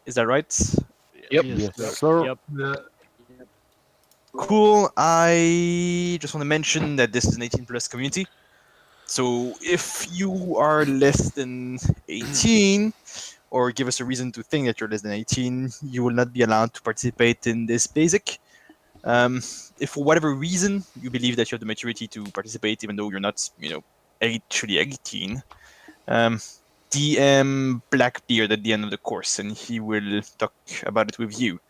Is that right? Yep. Yes, Yes, sir. Yep. Cool. I just want to mention that this is an 18 plus community. So if you are less than 18, or give us a reason to think that you're less than 18, you will not be allowed to participate in this basic. If for whatever reason you believe that you have the maturity to participate, even though you're not, actually 18, DM Blackbeard at the end of the course, and he will talk about it with you.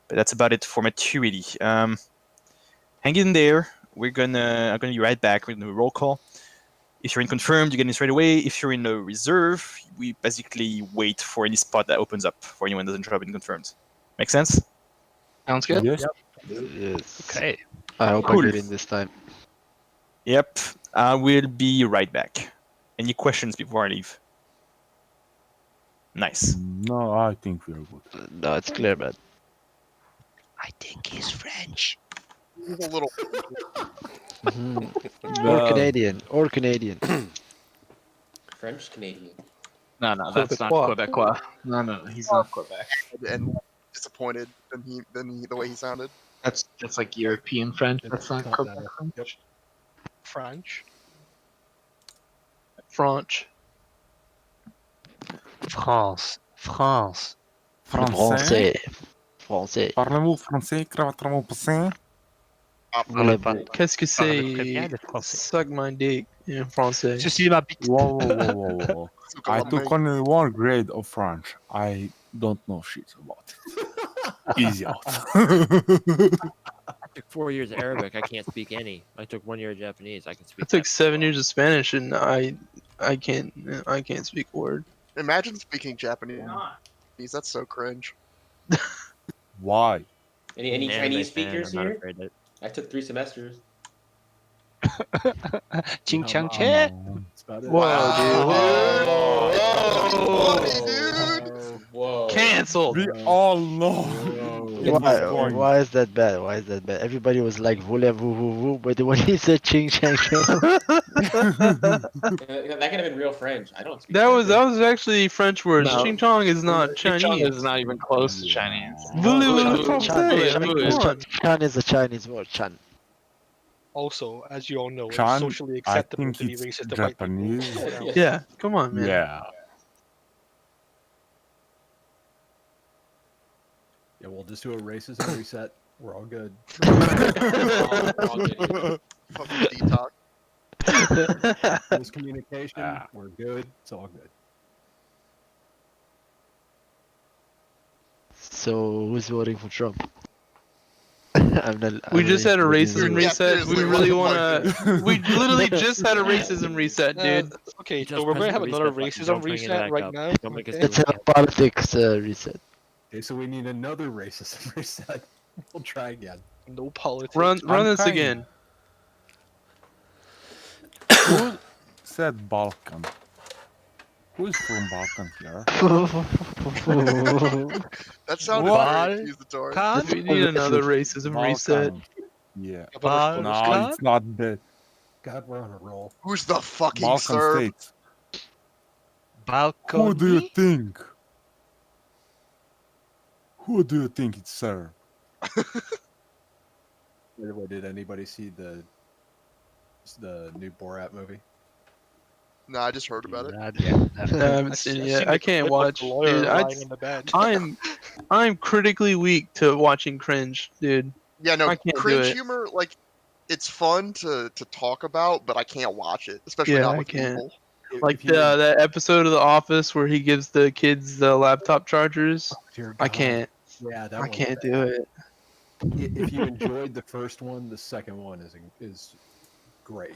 But that's about it for maturity. Hang in there. I'm gonna be right back. We're gonna do a roll call. If you're in confirmed, you get in straight away. If you're in a reserve, we basically wait for any spot that opens up for anyone that doesn't show up in confirmed. Make sense? Sounds good. Yes. Yes. Okay. I hope Cool. I get in this time. Yep. I will be right back. Any questions before I leave? Nice. No, I think we're good. No, it's clear, man. I think he's French. He's a little. Or Canadian. Or Canadian. French Canadian. No, that's not Quebecois. No, he's not Quebec. And disappointed than the way he sounded. That's like European French. That's not Not Quebec better. French. French. French. France. France. Français. Français. Parlez-vous français, cravatramo passé? Qu'est-ce que Parle très bien c'est? le français. Suck my dick in français. Ceci ma bite. Whoa. I took only one grade of French. I don't know shit about it. Easy out. I took 4 years of Arabic. I can't speak any. I took 1 year of Japanese. I can speak. I took 7 years of Spanish and I can't speak a word. Imagine speaking Japanese. That's so cringe. Why? Any Anime Chinese fan, speakers I'm not here? afraid that- I took 3 semesters. Ching chang che. That's about it. Whoa. Cancelled. We all know. Why is that bad? Why is that bad? Everybody was like voulez-vous vous, but when he said ching chang That could have been real French. I don't speak That was French. actually French words. No. Ching chong is not Ching chong Chinese. is not even close to Chinese. Voulez-vous Chan, I mean, come on. Chan is a Chinese word. Chan. Also, as you all know, Chan, it's socially I acceptable think to be it's racist to white people. Japanese. What else? Yeah, come on, man. Yeah. Yeah, we'll just do a racism reset. We're all good. Fucking detox. Miscommunication. We're good. It's all good. So who's voting for Trump? I'm not. We I'm just not had a voting racism for- Yeah, reset. We seriously, really what want the to. We literally just had a racism reset, dude. Okay, Just so we're press gonna have the another reset button, racism don't bring it reset back right up. now. Don't make us Okay. Let's have a politics reset. Okay, so we need another racism reset. We'll try again. No politics. Run this kind- again. Who said Balkan? Who is from Balkan here? That sounded What? very accusatory. We need another racism reset. Balkan. Yeah. Balkan. No, it's not the God, we're on a roll. Who's the fucking Balkan Serb? states. Balcony. Who do you think? Who do you think it's Serb? Anyway, did anybody see the new Borat movie? No, I just heard about it. I haven't seen it yet. I can't watch. Dude, lying in the bed. I'm critically weak to watching cringe, dude. Yeah, no, I can't do cringe it. humor, like, it's fun to talk about, but I can't watch it, especially Yeah, not I with can't. people. Like that episode of The Office where he gives the kids the laptop chargers. Dear I God. can't. Yeah, that I one. can't do it. If you enjoyed the first one, the second one is great.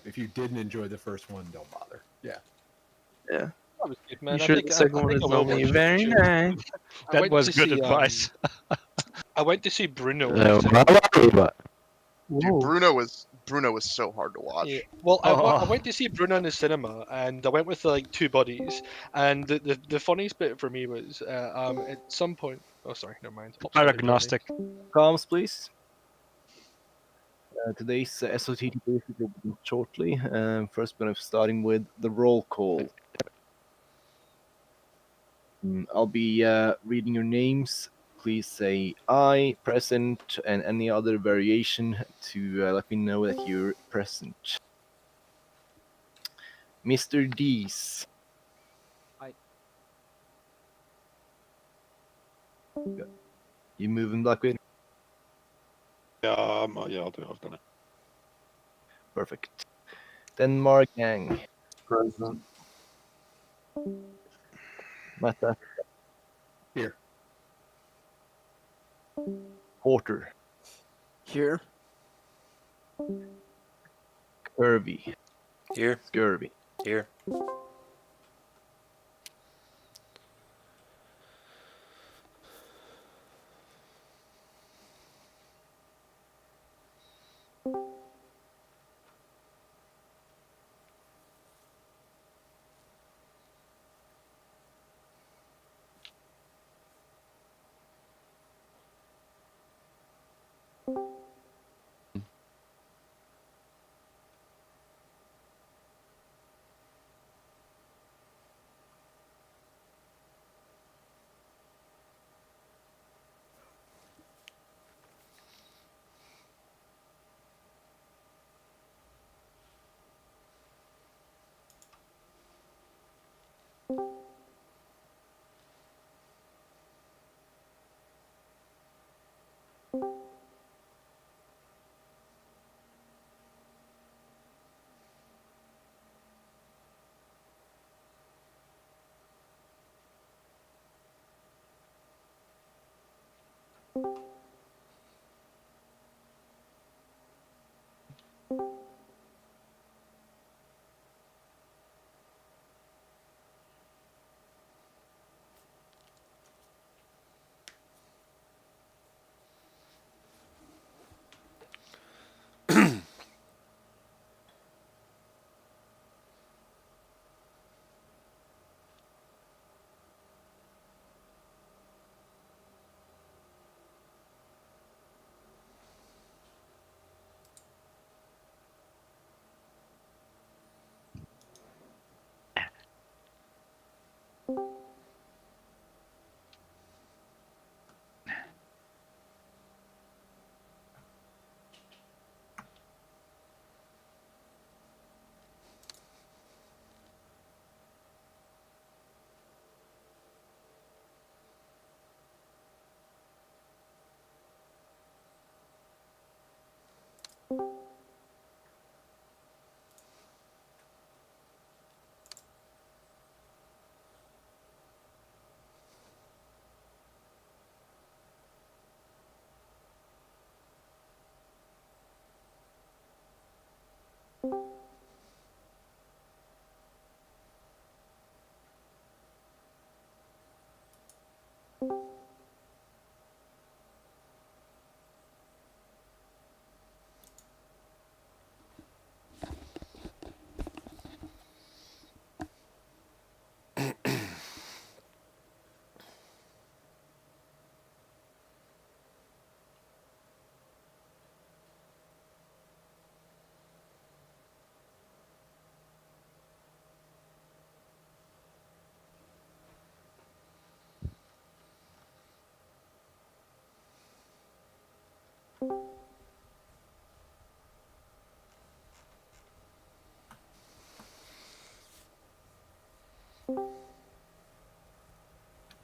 If you didn't enjoy the first one, don't bother. Yeah. That was good, man. You sure the second one is only very nice? That was good advice. I went to see Bruno. Dude, Bruno was so hard to watch. Yeah. Well, I went to see Bruno in the cinema, and I went with like 2 buddies. And the funniest bit for me was at some point. Oh, sorry, never mind. I'm agnostic. Comms, please. Today's SOTT will begin shortly. First, we're starting with the roll call. I'll be reading your names. Please say I, present, and any other variation to let me know that you're present. Mr. Dees. Aye. You moving, Blackbeard? Ja, jag tror jag har den. Perfect. Denmark Gang. Present. Mata. Here. Porter. Here. Kirby. Here. Scurvy. Here.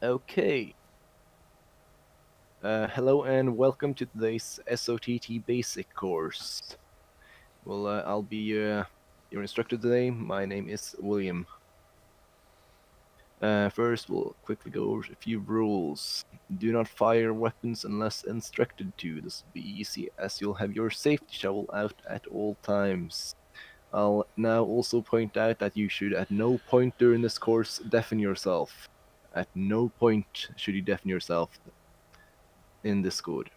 Okay. Hello and welcome to today's SOTT basic course. Well, I'll be your instructor today. My name is William. First, we'll quickly go over a few rules. Do not fire weapons unless instructed to. This will be easy as you'll have your safety shovel out at all times. I'll now also point out that you should at no point during this course deafen yourself. At no point should you deafen yourself in Discord.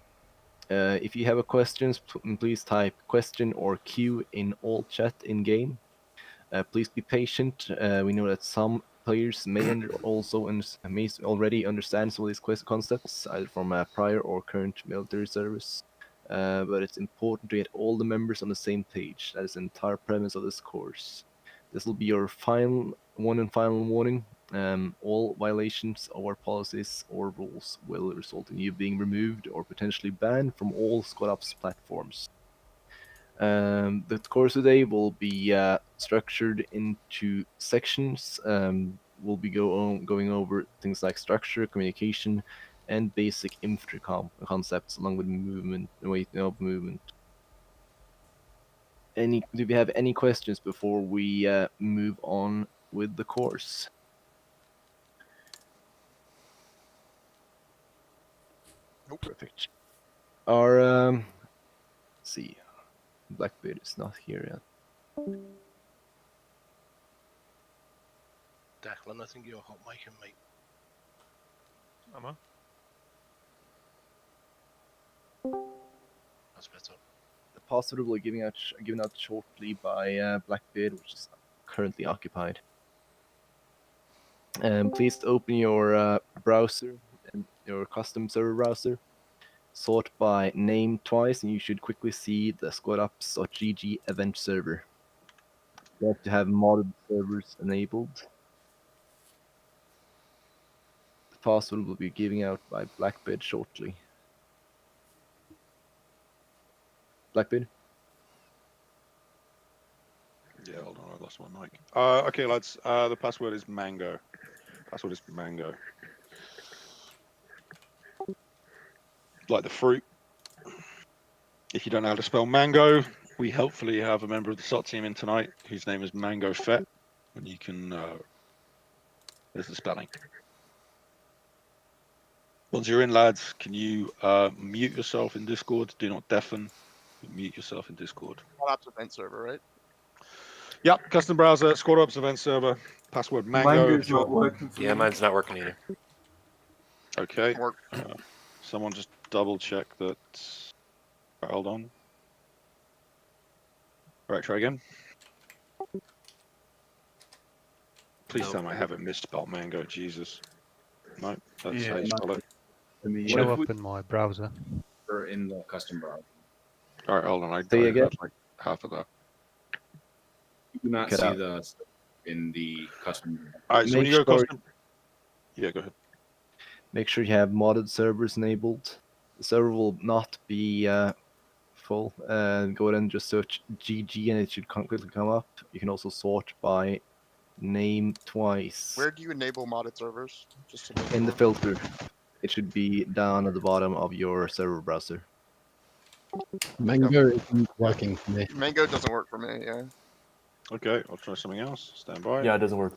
If you have a questions, please type question or Q in all chat in game. Please be patient. We know that some players may may already understand some of these concepts, either from a prior or current military service. But it's important to get all the members on the same page. That is the entire premise of this course. This will be your final warning. All violations of our policies or rules will result in you being removed or potentially banned from all Squad Ops platforms. The course today will be structured into sections. We'll be going over things like structure, communication, and basic infantry concepts, along with movement, movement. Do we have any questions before we move on with the course? Nope. Perfect. Our let's see, Blackbeard is not here yet. Declan, I think you're hot mic and mate. Am I? That's better. The password will be given out shortly by Blackbeard, which is currently occupied. Please open your browser and your custom server browser. Sort by name twice, and you should quickly see the squadops.gg event server. You have to have modded servers enabled. The password will be given out by Blackbeard shortly. Blackbeard? Yeah, hold on, I lost my mic. Okay, lads. The password is mango. Password is mango. Like the fruit. If you don't know how to spell mango, we helpfully have a member of the SOTT team in tonight whose name is Mango Fett, and you can. There's the spelling. Once you're in, lads, can you mute yourself in Discord? Do not deafen. Mute yourself in Discord. Squad Ops event server, right? Yep, custom browser, Squad Ops event server, password mango. Mango's not working for Yeah, me. mine's not working either. Okay. Someone just double check that. Right, hold on. All right, try again. Please tell me I haven't misspelled mango. Jesus. No, that's how you spell it. Show up in my browser. Or in the custom browser. All right, hold on. I Say again? had like half of that. You do not Cut see out. the in the custom. All right, so when Make you go sure- custom. Yeah, go ahead. Make sure you have modded servers enabled. The server will not be full. Go ahead and just search GG and it should quickly come up. You can also sort by name twice. Where do you enable modded servers? Just to make In the sure. filter. It should be down at the bottom of your server browser. Mango isn't working for me. Mango doesn't work for me. Yeah. Okay, I'll try something else. Stand by. Yeah, it doesn't work.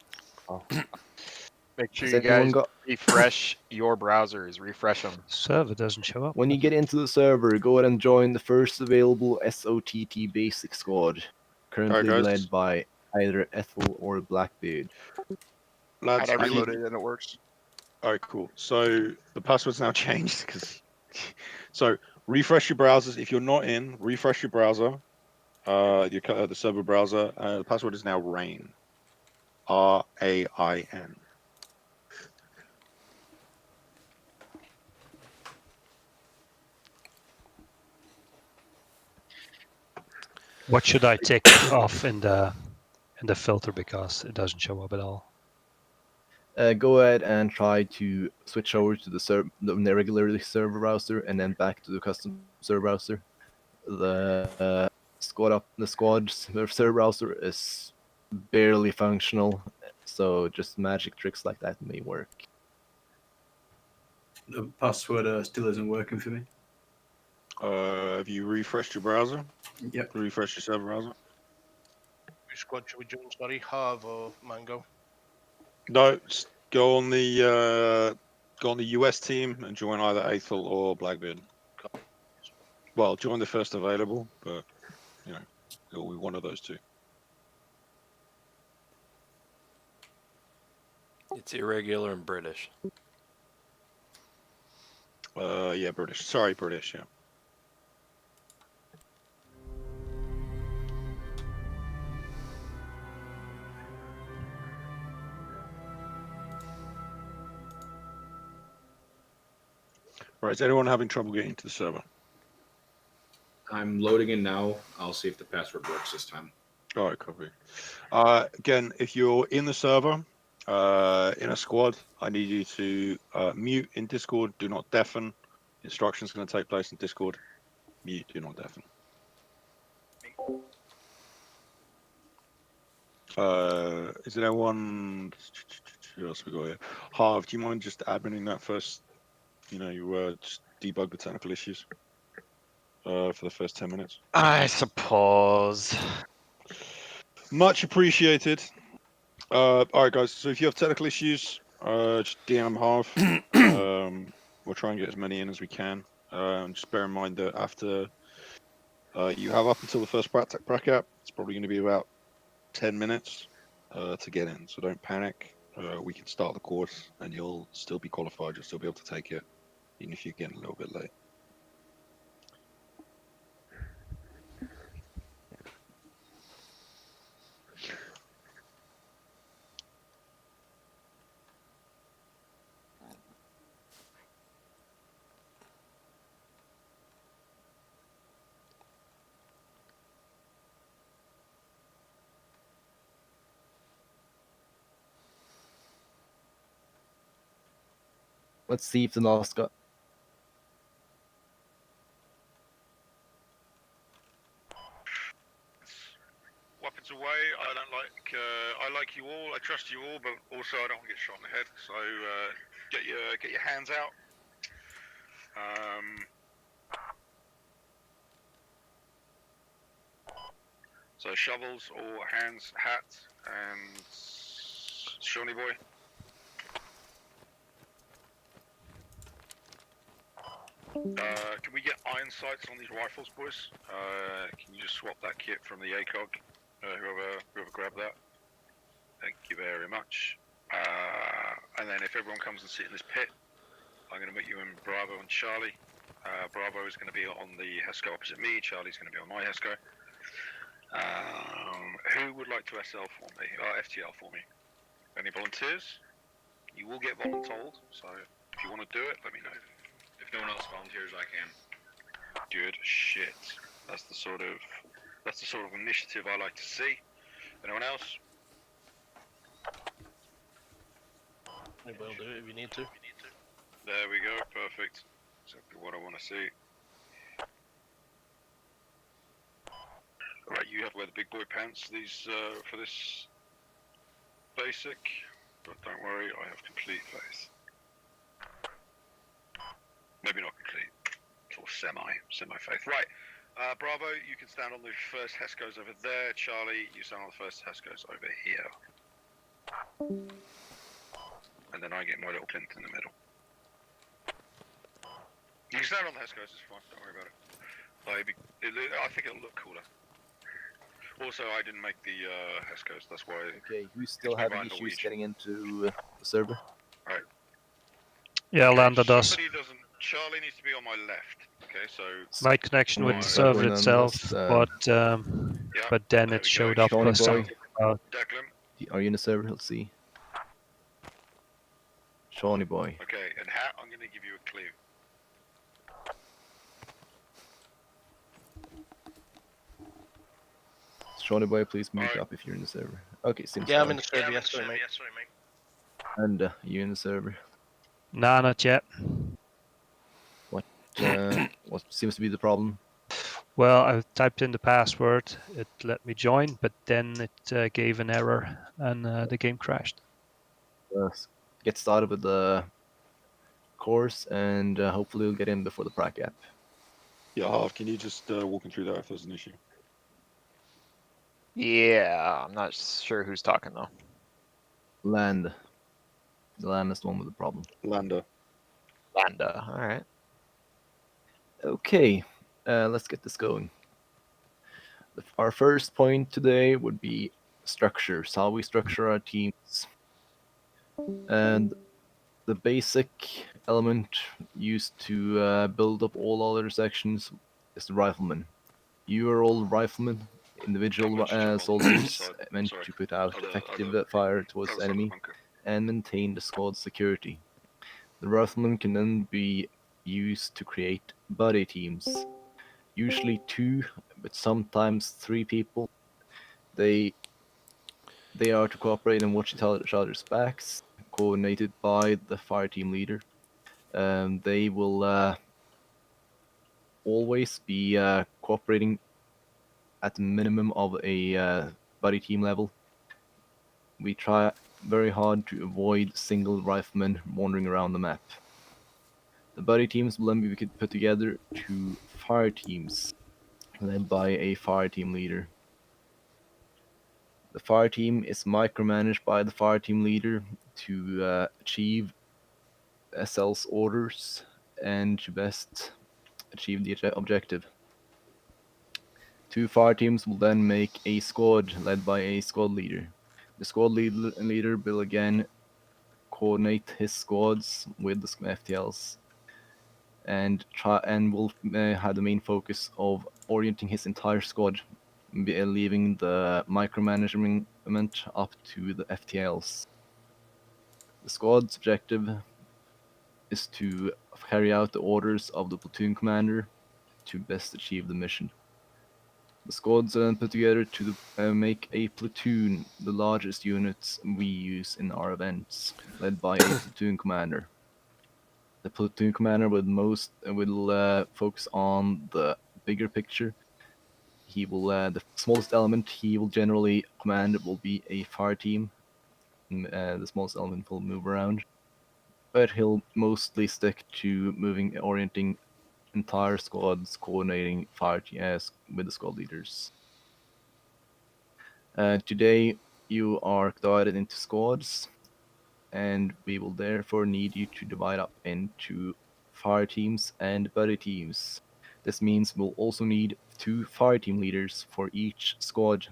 Make sure Has you anyone guys got- refresh your browsers. Refresh them. Server doesn't show up. When you get into the server, go ahead and join the first available SOTT basic squad, currently guys. led by either Ethel or Blackbeard. Lads, I I need- reloaded and it works. All right, cool. So the password's now changed because. So refresh your browsers. If you're not in, refresh your browser. The server browser. The password is now RAIN. RAIN. What should I take off in the filter because it doesn't show up at all? Go ahead and try to switch over to the regular server browser and then back to the custom server browser. The squad server browser is barely functional, so just magic tricks like that may work. The password still isn't working for me. Have you refreshed your browser? Yep. Refresh your server browser. Which squad should we join? Sorry, Harv or Mango? No, just go on the US team and join either Aethel or Blackbeard. Well, join the first available, but you know, it'll be one of those two. It's irregular and British. Yeah, British. Sorry, British. Yeah. Right, is anyone having trouble getting into the server? I'm loading in now. I'll see if the password works this time. All right, copy. Again, if you're in the server, In a squad, I need you to mute in Discord. Do not deafen. Instructions going to take place in Discord. Mute. Do not deafen. Is there anyone? Who else we got here? Harv, do you mind just adminning that first? You just debug the technical issues for the first 10 minutes. I suppose. Much appreciated. All right, guys. So if you have technical issues, just DM Harv. We'll try and get as many in as we can. Just bear in mind that after you have up until the first bracket, it's probably going to be about 10 minutes to get in. So don't panic. We can start the course, and you'll still be qualified. You'll still be able to take it, even if you're getting a little bit late. Let's see if the last guy. Weapons away. I don't like. I like you all. I trust you all, but also I don't want to get shot in the head. So get your hands out. So shovels or hands, hat, and Shawnee boy. Can we get iron sights on these rifles, boys? Can you just swap that kit from the ACOG? Whoever grabbed that. Thank you very much. And then if everyone comes and sit in this pit, I'm going to meet you in Bravo and Charlie. Bravo is going to be on the HESCO opposite me. Charlie's going to be on my HESCO. Who would like to SL for me? FTL for me? Any volunteers? You will get voluntold, so if you want to do it, let me know. If no one else volunteers, I can. Good shit. That's the sort of initiative I like to see. Anyone else? I will do it if you need to. There we go. Perfect. Exactly what I want to see. Alright, you have to wear the big boy pants. These for this basic, but don't worry, I have complete faith. Maybe not complete, or semi faith. Right, Bravo, you can stand on the first HESCOs over there. Charlie, you stand on the first HESCOs over here. And then I get my little Clint in the middle. You can stand on the HESCOs, it's fine, don't worry about it. I think it'll look cooler. Also, I didn't make the HESCOs, that's why. Okay, who's still having issues getting into the server? Alright. Yeah, Landa does. Somebody doesn't. Charlie needs to be on my left. Okay, so. My connection with the server itself, but then it showed up Shawnee as boy. something about. Are you in the server? Let's see. Shawnee boy. Okay, and Hat, I'm going to give you a clue. Shawnee boy, please mute up if you're in the server. Okay, seems Yeah, I'm fine. in the server. Yes, sorry, mate. And you in the server? Nah, not yet. What seems to be the problem? Well, I typed in the password. It let me join, but then it gave an error and the game crashed. Get started with the course, and hopefully we'll get in before the prac app. Yeah, Harv, can you just walk him through that if there's an issue? Yeah, I'm not sure who's talking though. Land. The land is the one with the problem. Landa. All right. Okay, let's get this going. Our first point today would be structures, how we structure our teams. And the basic element used to build up all other sections is the rifleman. You are all riflemen, individual soldiers meant to put out effective fire towards the enemy and maintain the squad security. The riflemen can then be used to create buddy teams, usually 2, but sometimes 3 people. They They are to cooperate and watch each other's backs, coordinated by the fire team leader. They will always be cooperating at the minimum of a buddy team level. We try very hard to avoid single riflemen wandering around the map. The buddy teams will then be put together to fire teams, led by a fire team leader. The fire team is micromanaged by the fire team leader to achieve SL's orders and to best achieve the objective. Two fire teams will then make a squad led by a squad leader. The squad leader will again coordinate his squads with the FTLs and will have the main focus of orienting his entire squad, leaving the micromanagement up to the FTLs. The squad's objective is to carry out the orders of the platoon commander to best achieve the mission. The squads are then put together to make a platoon, the largest units we use in our events, led by a platoon commander. The platoon commander will focus on the bigger picture. He will the smallest element he will generally command will be a fire team. The smallest element will move around, but he'll mostly stick to orienting entire squads, coordinating fire with the squad leaders. Today you are divided into squads, and we will therefore need you to divide up into fire teams and buddy teams. This means we'll also need 2 fire team leaders for each squad.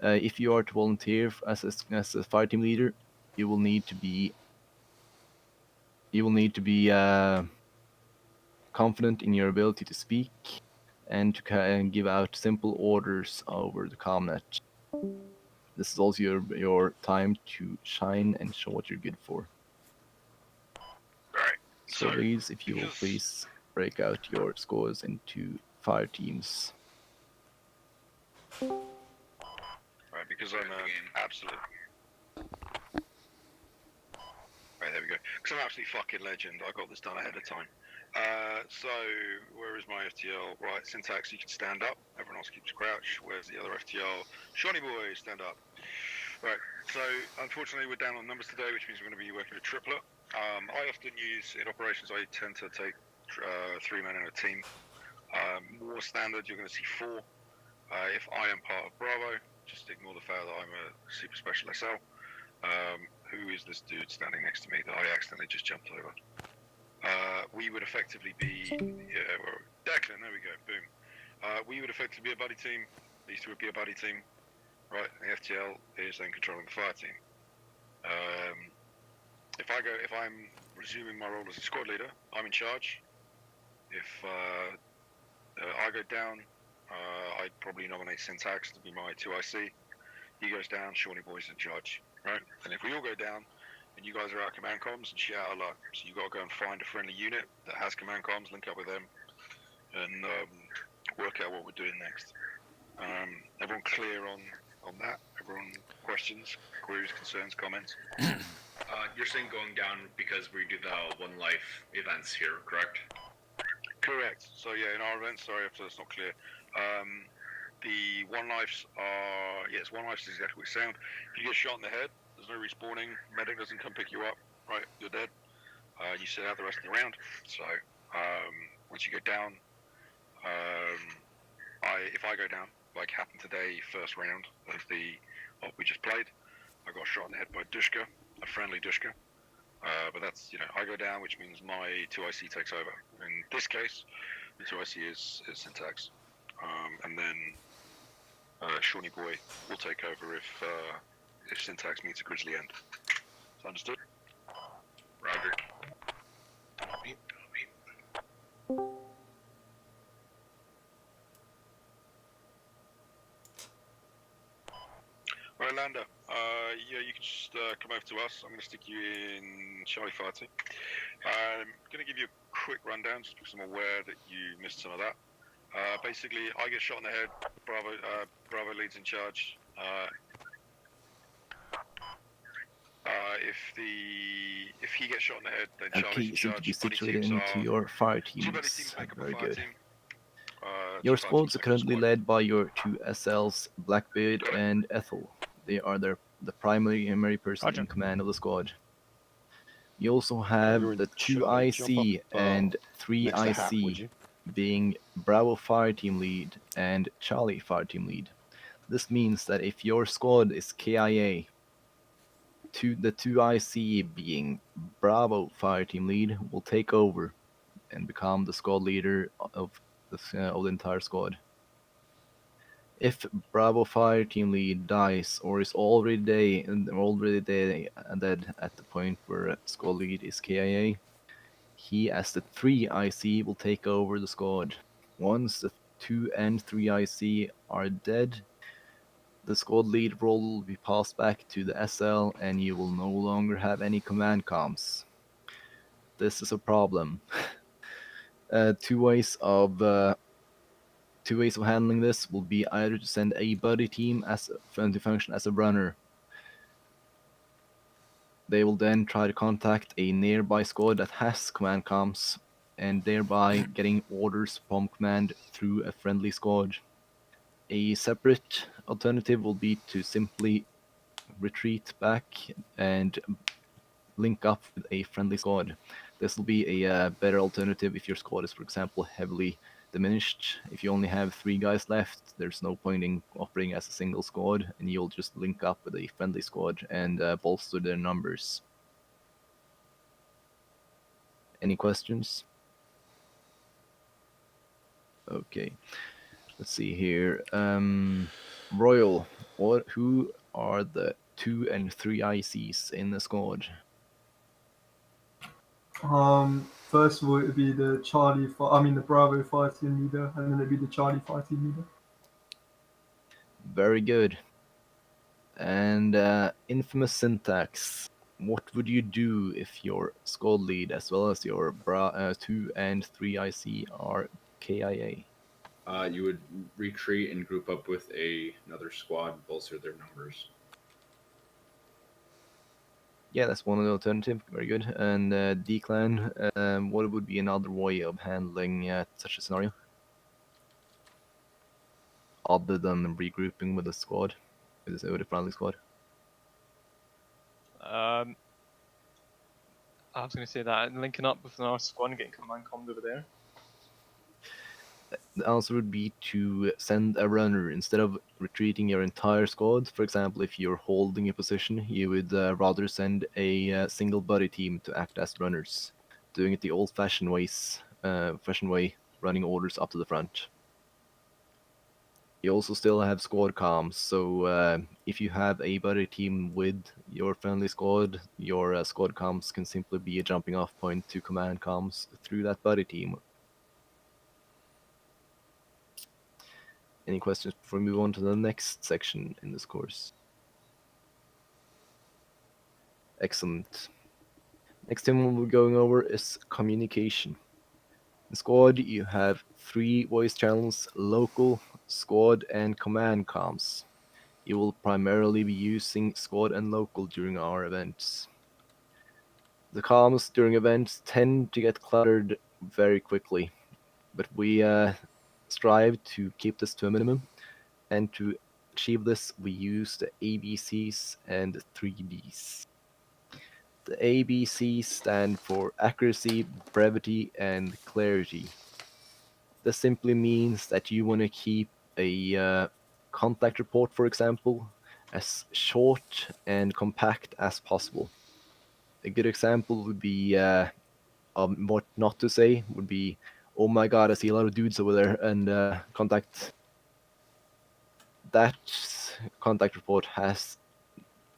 If you are to volunteer as a fire team leader, you will need to be confident in your ability to speak and to give out simple orders over the comnet. This is also your time to shine and show what you're good for. Right. So please, if you will please break out your scores into fire teams. Right, because I'm an absolute. Right, there we go. Because I'm an absolute fucking legend. I got this done ahead of time. So where is my FTL? Right, Syntax, you can stand up. Everyone else keeps crouch. Where's the other FTL? Shawnee boy, stand up. Right. So unfortunately, we're down on numbers today, which means we're going to be working a triplet. I often use in operations. I tend to take 3 men in a team. More standard, you're going to see 4. If I am part of Bravo, just ignore the fact that I'm a super special SL. Who is this dude standing next to me that I accidentally just jumped over? We would effectively be, Declan, there we go, boom. We would effectively be a buddy team. These two would be a buddy team, right? The FTL is then controlling the fire team. If I'm resuming my role as a squad leader, I'm in charge. If I go down, I'd probably nominate Syntax to be my 2IC. He goes down, Shawnee Boy's in charge, right? And if we all go down, and you guys are out command comms, and shit out of luck, so you got to go and find a friendly unit that has command comms, link up with them, and work out what we're doing next. Everyone clear on that? Everyone questions, queries, concerns, comments? You're saying going down because we do the One Life events here, correct? Correct. So yeah, in our events, sorry if that's not clear. The One Lives are, yes, One Lives is exactly what you sound. If you get shot in the head, there's no respawning, medic doesn't come pick you up, right, you're dead. You sit out the rest of the round. So once you go down, if I go down, like happened today, first round of what we just played, I got shot in the head by Dushka, a friendly Dushka. But that's, I go down, which means my 2IC takes over. In this case, the 2IC is Syntax. And then Shawnee Boy will take over if Syntax meets a grisly end. Is that understood? Roger. Right, Lander. Yeah, you can just come over to us. I'm going to stick you in Charlie Fire Team. I'm going to give you a quick rundown just because I'm aware that you missed some of that. Basically, I get shot in the head. Bravo leads in charge. if he gets shot in the head, then Okay, Charlie's in you seem to charge. be Buddy situated teams into are your fire two buddy teams. teams make up a Very fire good. team. Your Two fire teams squads are make up a currently squad. led by your two SLs, Blackbeard and Ethel. They are the primary person in command of the squad. You also have You're in the two charge. Jump up, IC and three next to Hap, would IC, you? being Bravo Fire Team Lead and Charlie Fire Team Lead. This means that if your squad is KIA, the two IC being Bravo Fire Team Lead will take over and become the squad leader of the entire squad. If Bravo Fire Team Lead dies or is already dead at the point where squad lead is KIA, he as the 3 IC will take over the squad. Once the 2 and 3 IC are dead, the squad lead role will be passed back to the SL and you will no longer have any command comms. This is a problem. Two ways of handling this will be either to send a buddy team to function as a runner. They will then try to contact a nearby squad that has command comms, and thereby getting orders from command through a friendly squad. A separate alternative will be to simply retreat back and link up with a friendly squad. This will be a better alternative if your squad is, for example, heavily diminished. If you only have 3 guys left, there's no point in operating as a single squad, and you'll just link up with a friendly squad and bolster their numbers. Any questions? Okay, let's see here. Royal, who are the 2 and 3 ICs in the squad? First of all, it'd be the the Bravo fire team leader, and then it'd be the Charlie fire team leader. Very good. And infamous syntax. What would you do if your squad lead as well as your 2 and 3 IC are KIA? You would retreat and group up with another squad, bolster their numbers. Yeah, that's one of the alternative. Very good. And D-Clan, what would be another way of handling such a scenario? Other than regrouping with a squad, with a friendly squad? I was going to say that, linking up with our squad and getting command comms over there. The answer would be to send a runner instead of retreating your entire squad. For example, if you're holding a position, you would rather send a single buddy team to act as runners, doing it the old-fashioned way, running orders up to the front. You also still have squad comms, so if you have a buddy team with your friendly squad, your squad comms can simply be a jumping off point to command comms through that buddy team. Any questions before we move on to the next section in this course? Excellent. Next thing we'll be going over is communication. In squad, you have 3 voice channels: local, squad, and command comms. You will primarily be using squad and local during our events. The comms during events tend to get cluttered very quickly, but we strive to keep this to a minimum, and to achieve this we use the ABCs and the 3Ds. The ABCs stand for accuracy, brevity, and clarity. This simply means that you want to keep a contact report, for example, as short and compact as possible. A good example would be what not to say would be, "Oh my god, I see a lot of dudes over there," and contact. That contact report has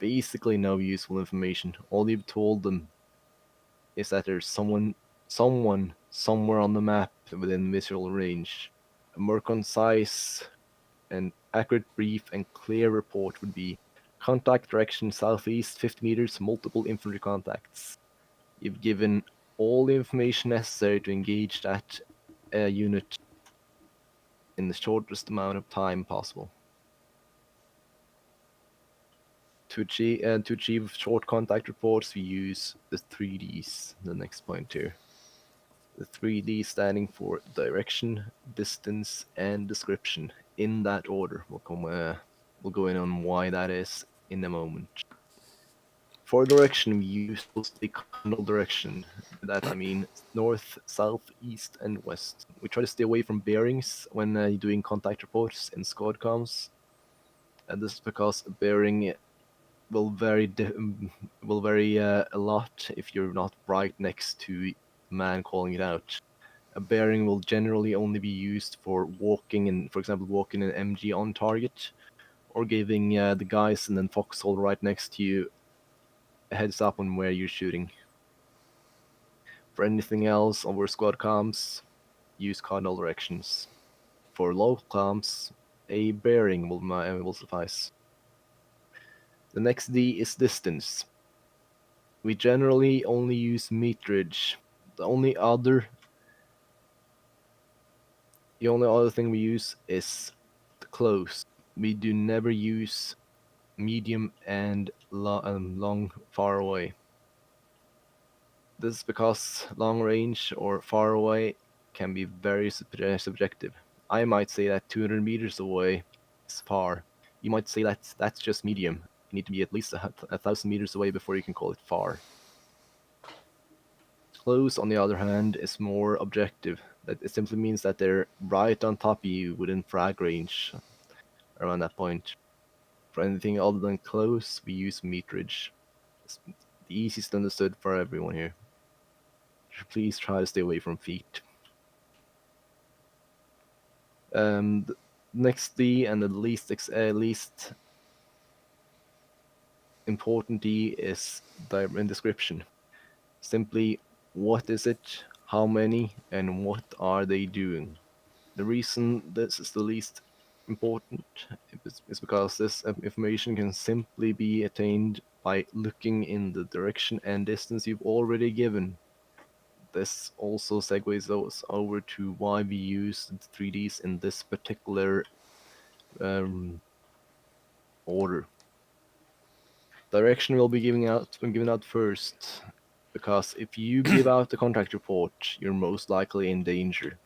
basically no useful information. All you've told them is that there's someone somewhere on the map within visual range. A more concise and accurate, brief, and clear report would be: contact direction southeast 50 meters, multiple infantry contacts. You've given all the information necessary to engage that unit in the shortest amount of time possible. To achieve short contact reports, we use the 3Ds, the next point here. The 3D standing for direction, distance, and description, in that order. We'll go in on why that is in a moment. For direction, we use mostly cardinal direction. By that I mean north, south, east, and west. We try to stay away from bearings when doing contact reports in squad comms. And this is because bearing will vary a lot if you're not right next to the man calling it out. A bearing will generally only be used for walking in, for example, walking an MG on target, or giving the guys and then foxhole right next to you a heads up on where you're shooting. For anything else over squad comms, use cardinal directions. For local comms, a bearing will suffice. The next D is distance. We generally only use meterage. The only other thing we use is close. We do never use medium and long far away. This is because long range or far away can be very subjective. I might say that 200 meters away is far. You might say that that's just medium. You need to be at least 1,000 meters away before you can call it far. Close, on the other hand, is more objective. That it simply means that they're right on top of you within frag range around that point. For anything other than close, we use meterage. It's the easiest understood for everyone here. Please try to stay away from feet. The next D and the least important D is in description. Simply, what is it, how many, and what are they doing? The reason this is the least important is because this information can simply be attained by looking in the direction and distance you've already given. This also segues us over to why we use the 3Ds in this particular order. Direction will be given out first, because if you give out the contact report, you're most likely in danger.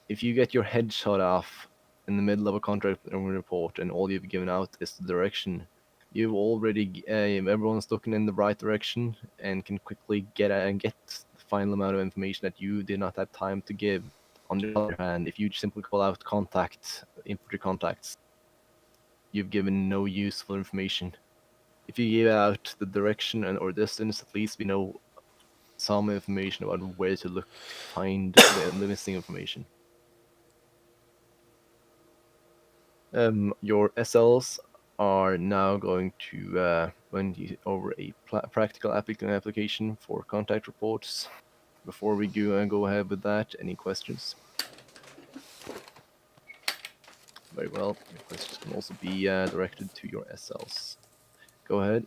If you get your head shot off in the middle of a contract report and all you've given out is the direction, you've already everyone's looking in the right direction and can quickly get the final amount of information that you did not have time to give. On the other hand, if you simply call out input your contacts, you've given no useful information. If you give out the direction or distance, at least we know some information about where to look to find the missing information. Your SLs are now going to run over a practical application for contact reports. Before we go ahead with that, any questions? Very well. Your questions can also be directed to your SLs. Go ahead.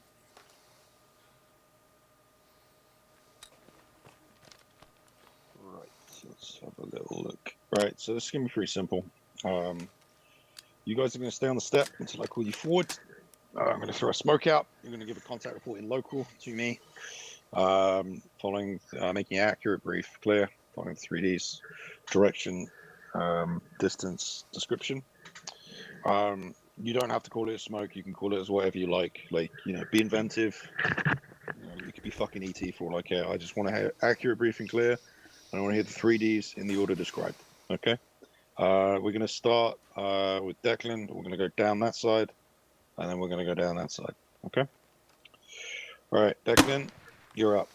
Right, let's have a little look. Right, so this is going to be pretty simple. You guys are going to stay on the step until I call you forward. I'm going to throw a smoke out. You're going to give a contact report in local to me. Following, making an accurate brief, clear, following 3Ds, direction, distance, description. You don't have to call it a smoke. You can call it as whatever you like. Like, be inventive. You could be fucking ET for all I care. I just want to have accurate, brief, and clear. And I want to hear the 3Ds in the order described. Okay. We're going to start with Declan. We're going to go down that side, and then we're going to go down that side. Okay. All right, Declan, you're up.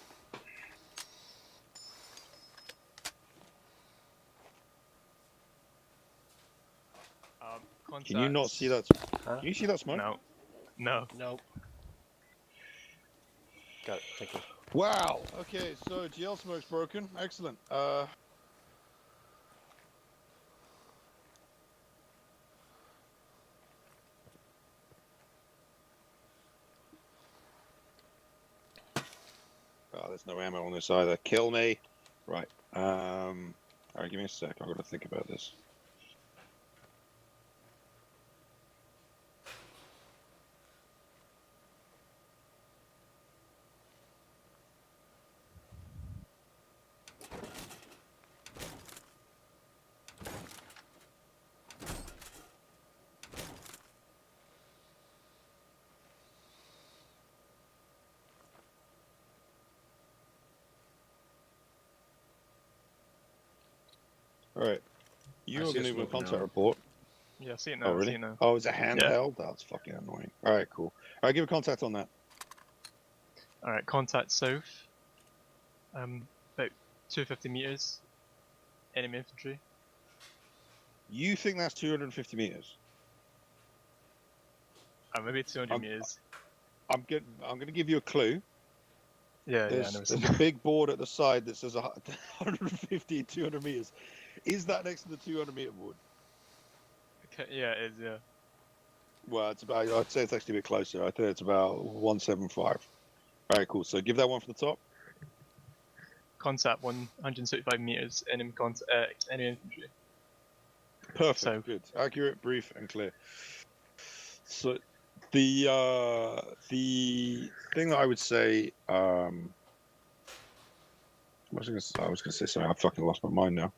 Can you not see that? Can you see that smoke? No. No. Nope. Got it. Thank you. Wow. Okay, so GL smoke's broken. Excellent. Oh, there's no ammo on this either. Kill me. Right. All right, give me a sec. I've got to think about this. All right. You I are see going a to give a smoke contact now. report. Yeah, I see it Oh, now. I see really? it now. Oh, it's a Yeah. handheld? That's fucking annoying. All right, cool. All right, give a contact on that. All right, contact south. About 250 meters. Enemy infantry. You think that's 250 meters? Maybe 200 meters. I'm going to give you a clue. Yeah, There's yeah. a big board at the side that says 150 and 200 meters. Is that next to the 200-meter board? Okay, yeah, it is. Yeah. Well, it's about. I'd say it's actually a bit closer. I think it's about 175. All right, cool. So give that one from the top. Contact 175 meters. Enemy enemy infantry. Perfect. So- Good. Accurate, brief, and clear. So the thing that I would say, I was gonna say something. I fucking lost my mind now.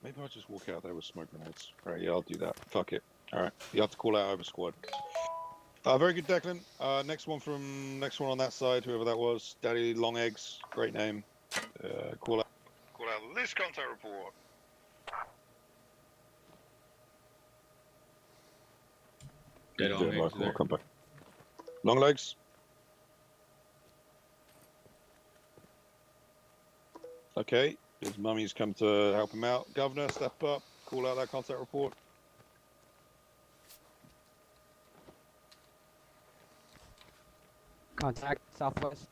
Maybe I'll just walk out there with smoke grenades. All right, yeah, I'll do that. Fuck it. All right, you have to call out over squad. Very good, Declan. Next one on that side, whoever that was. Daddy Long Eggs, great name. Call out this contact report. Dead Yeah, on eggs Michael, there. I'll come back. Long legs. Okay, his mummy's come to help him out. Governor, step up. Call out that contact report. Contact southwest.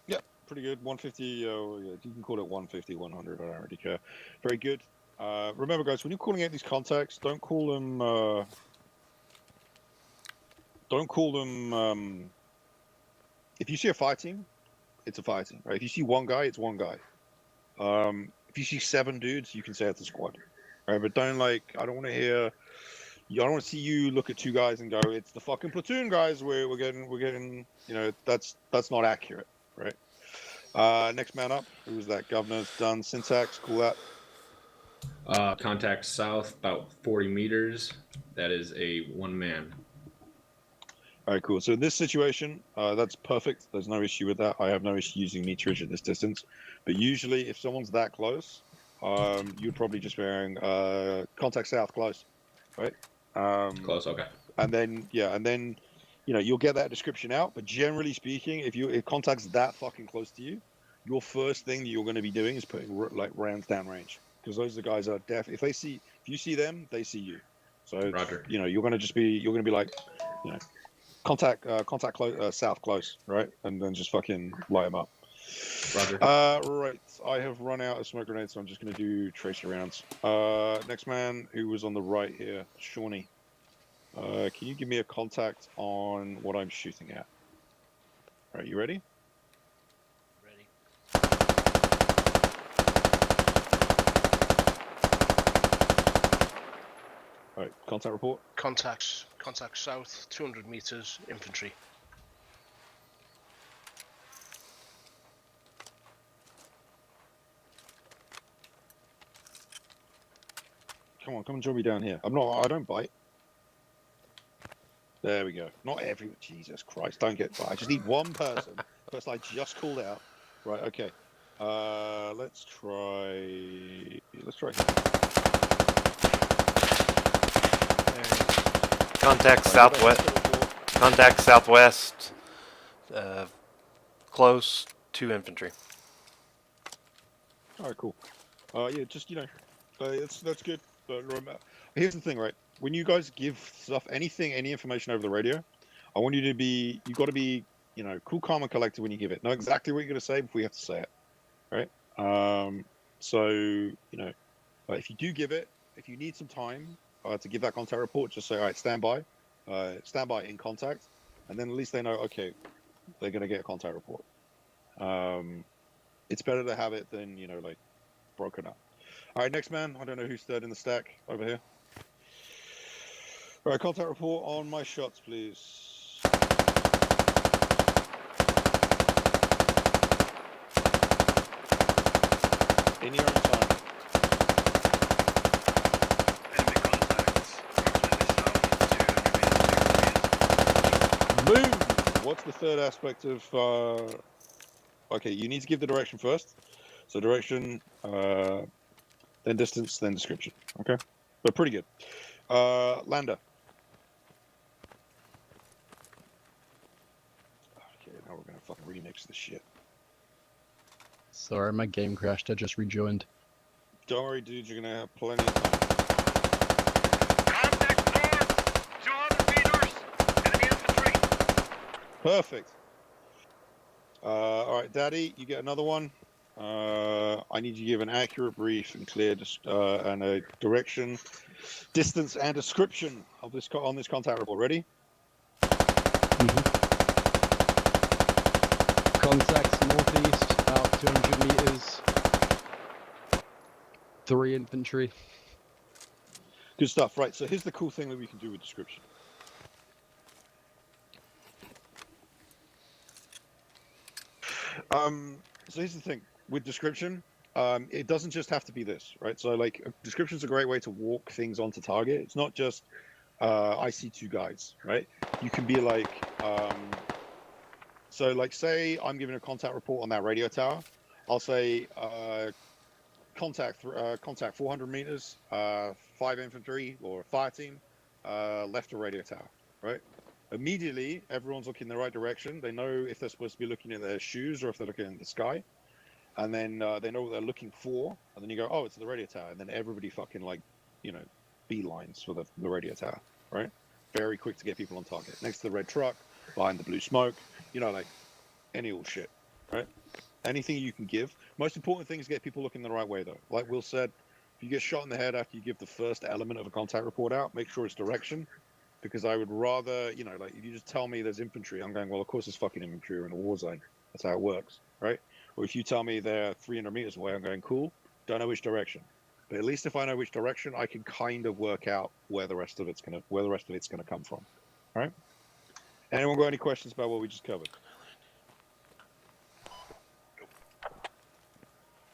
Yep, pretty good. 150. Yeah, you can call it 150, 100. I don't really care. Very good. Remember, guys, when you're calling out these contacts, don't call them. If you see a fire team, it's a fire team, right? If you see one guy, it's one guy. If you see 7 dudes, you can say it's a squad, right? But don't I don't want to hear. I don't want to see you look at 2 guys and go, "It's the fucking platoon guys." We're getting. That's not accurate, right? Next man up. Who's that? Governor's done. Syntax. Call that. Contact south, about 40 meters. That is a 1 man. All right, cool. So in this situation, that's perfect. There's no issue with that. I have no issue using meterage at this distance. But usually, if someone's that close, you'd probably just be wearing contact south close, right? Close, okay. And then you'll get that description out. But generally speaking, if contact's that fucking close to you, your first thing that you're going to be doing is putting rounds down range, because those are the guys that are deaf. If you see them, they see you. So Roger. you're going to be like, contact close, south close, right? And then just fucking light them up. Roger. Right. I have run out of smoke grenades, so I'm just going to do tracer rounds. Next man, who was on the right here, Shawnee. Can you give me a contact on what I'm shooting at? All right, you ready? Ready. All right, contact report. Contact south, 200 meters, infantry. Come and join me down here. I don't bite. There we go. Not every. Jesus Christ! Don't get. I just need one person. Person I just called out. Right. Okay. Let's try. Contact southwest. Contact southwest. Close to infantry. All right. Cool. Yeah. Just that's good. Here's the thing, right? When you guys give stuff, any information over the radio, I want you to be. You got to be, cool, calm, and collected when you give it. Know exactly what you're going to say before you have to say it, right? So if you do give it, if you need some time to give that contact report, just say, all right, stand by in contact, and then at least they know, okay, they're going to get a contact report. It's better to have it than broken up. All right, next man. I don't know who's third in the stack over here. All right, contact report on my shots, please. In your own time. Move! What's the third aspect of Okay, you need to give the direction first. So direction, then distance, then description. Okay, but pretty good. Lander. Okay, now we're gonna fucking remix this shit. Sorry, my game crashed. I just rejoined. Don't worry, dude. You're gonna have plenty of time. Perfect. All right, Daddy, you get another one. I need you to give an accurate brief and clear and a direction, distance, and description of this on this contact report. Ready? Contacts northeast, about 200 meters. 3 infantry. Good stuff. Right. So here's the cool thing that we can do with description. So here's the thing with description. It doesn't just have to be this, right? So like description's a great way to walk things onto target. It's not just I see two guys, right? You can be like, so like say I'm giving a contact report on that radio tower. I'll say contact 400 meters, 5 infantry or fire team, left of radio tower, right? Immediately, everyone's looking in the right direction. They know if they're supposed to be looking at their shoes or if they're looking in the sky. And then they know what they're looking for. And then you go, oh, it's the radio tower. And then everybody fucking like, beelines for the radio tower, right? Very quick to get people on target. Next to the red truck, behind the blue smoke, like any old shit, right? Anything you can give. Most important thing is get people looking the right way, though. Like Will said, if you get shot in the head after you give the first element of a contact report out, make sure it's direction. Because I would rather, like if you just tell me there's infantry, I'm going, well, of course there's fucking infantry. We're in a war zone. That's how it works, right? Or if you tell me they're 300 meters away, I'm going, cool. Don't know which direction. But at least if I know which direction, I can kind of work out where the rest of it's gonna come from. All right? Anyone got any questions about what we just covered?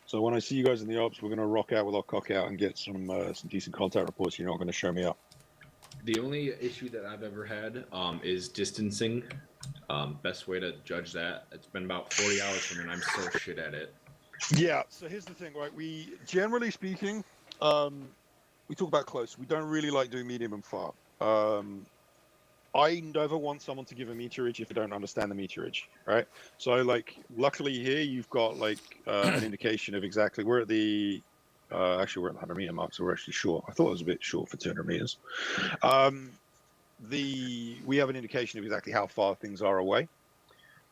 So when I see you guys in the ops, we're gonna rock out with our cock out and get some decent contact reports. You're not gonna show me up. The only issue that I've ever had is distancing. Best way to judge that. It's been about 40 hours for me, and I'm so shit at it. Yeah. So here's the thing, right? We generally speaking, we talk about close. We don't really like doing medium and far. I never want someone to give a meterage if they don't understand the meterage, right? So like, luckily here you've got like an indication of exactly. We're at the actually we're at the 100 meter mark, so we're actually short. I thought it was a bit short for 200 meters. We have an indication of exactly how far things are away.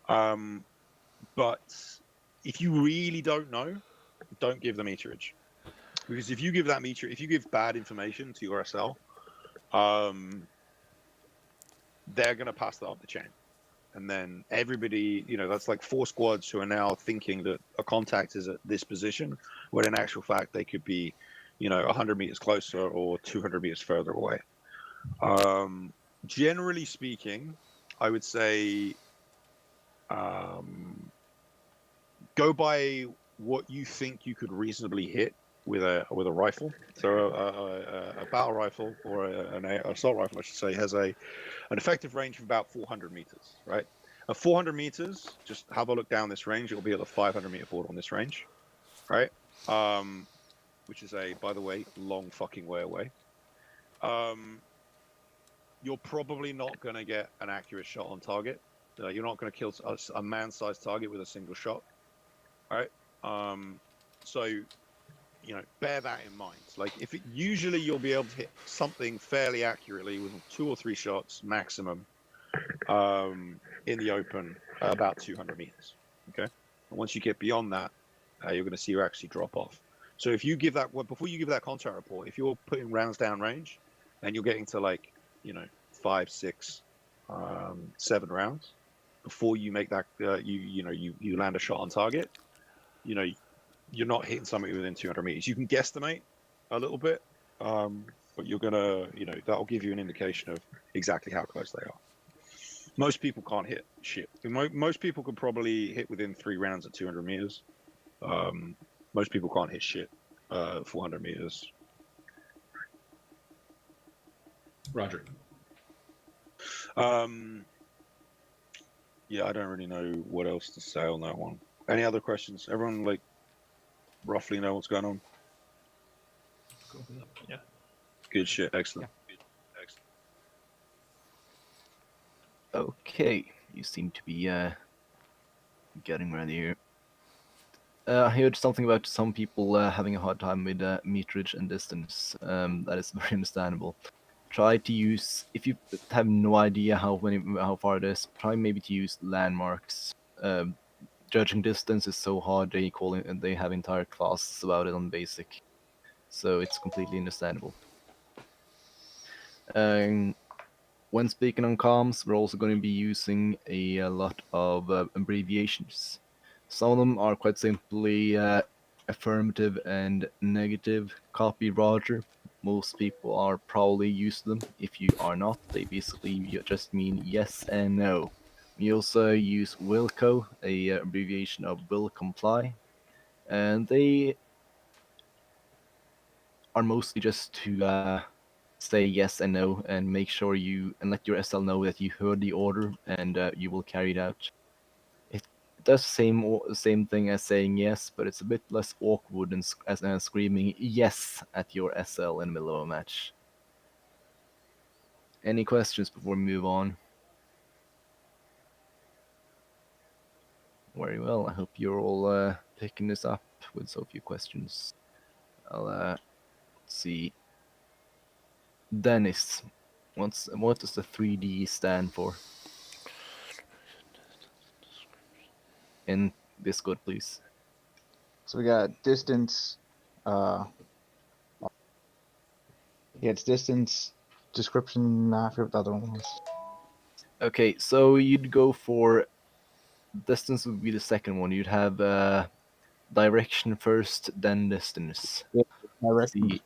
But if you really don't know, don't give the meterage, because if you give bad information to your SL, they're going to pass that up the chain. And then everybody, that's like 4 squads who are now thinking that a contact is at this position, when in actual fact they could be, 100 meters closer or 200 meters further away. Generally speaking, I would say go by what you think you could reasonably hit with a rifle. So a battle rifle or an assault rifle, I should say, has an effective range of about 400 meters, right? At 400 meters, just have a look down this range. It'll be at the 500 meter board on this range, right? Which is by the way, long fucking way away. You're probably not going to get an accurate shot on target. You're not going to kill a man-sized target with a single shot, right? So, bear that in mind. Like, usually you'll be able to hit something fairly accurately with 2 or 3 shots maximum in the open about 200 meters. Okay, and once you get beyond that, you're going to see you actually drop off. So if you give that before you give that contact report, if you're putting rounds down range and you're getting to like 5, 6, 7 rounds before you make that you land a shot on target, you're not hitting somebody within 200 meters. You can guesstimate a little bit, but you're gonna that'll give you an indication of exactly how close they are. Most people can't hit shit. Most people could probably hit within 3 rounds at 200 meters. Most people can't hit shit 400 meters. Roger. Yeah, I don't really know what else to say on that one. Any other questions? Everyone like roughly know what's going on? Yeah. Good shit. Excellent. Okay, you seem to be getting ready here. I heard something about some people having a hard time with meterage and distance. That is very understandable. Try to use, if you have no idea how far it is, try maybe to use landmarks. Judging distance is so hard. They have entire classes about it on basic, so it's completely understandable. When speaking on comms, we're also going to be using a lot of abbreviations. Some of them are quite simply affirmative and negative. Copy Roger. Most people are probably used to them. If you are not, they basically just mean yes and no. We also use Wilco, a abbreviation of will comply, and they are mostly just to say yes and no and make sure you and let your SL know that you heard the order and you will carry it out. It does same thing as saying yes, but it's a bit less awkward than screaming yes at your SL in the middle of a match. Any questions before we move on? Very well. I hope you're all picking this up with so few questions. I'll let's see. Dennis, what does the 3D stand for? In Discord, please. So we got distance. Yeah, it's distance, description. I forget what the other one was. Okay, so you'd go for distance would be the second one. You'd have direction first, then distance. Yeah, direction.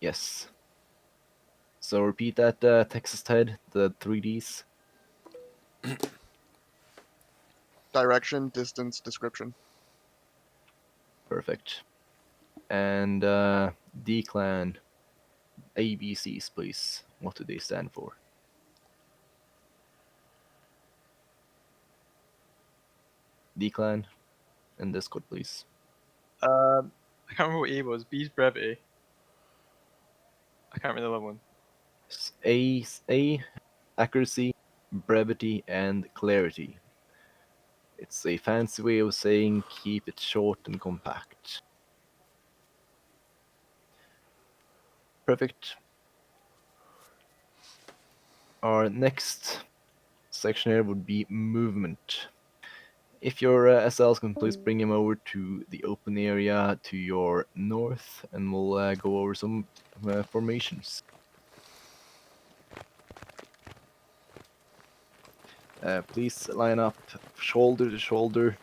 Yes. So repeat that, Texas Ted, the 3Ds. Direction, distance, description. Perfect. And D-Clan, ABCs, please. What do they stand for? D-Clan, and Discord, please. I can't remember what E was. B's brevity. I can't remember the other one. A, accuracy, brevity, and clarity. It's a fancy way of saying keep it short and compact. Perfect. Our next section here would be movement. If your SLs can please bring him over to the open area to your north, and we'll go over some formations. Please line up shoulder to shoulder,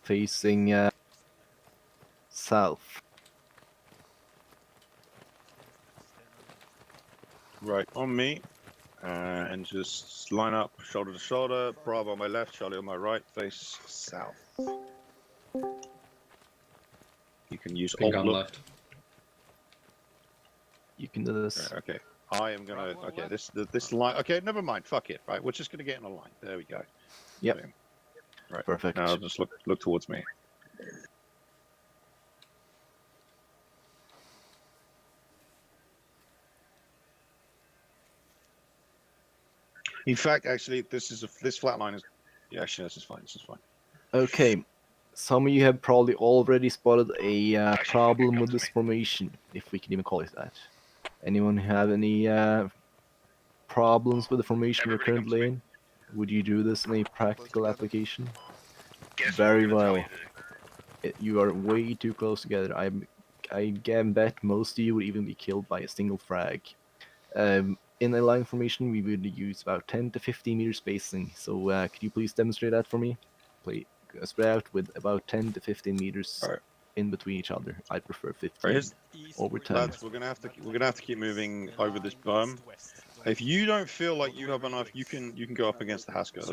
facing south. Right, on me. And just line up shoulder to shoulder. Bravo on my left, Charlie on my right, face south. You can use Pink alt on look. left. You can do this. Okay. I am gonna. Okay, this line. Okay, never mind. Fuck it. Right, we're just gonna get in a line. There we go. Yep. Right. Perfect. Now just look towards me. In fact, actually, this flat line is. Yeah, actually, this is fine. This is fine. Okay, some of you have probably already spotted a problem with this formation, if we can even call it that. Anyone have any problems with the formation we're currently in? Would you do this in a practical application? Very well. You are way too close together. I can bet most of you would even be killed by a single frag. In a line formation, we would use about 10 to 15 meter spacing. So could you please demonstrate that for me? Spread out with about 10 to 15 meters in between each other. I prefer 15 over 10. Lads, we're gonna have to keep moving over this berm. If you don't feel like you have enough, you can go up against the Hasko.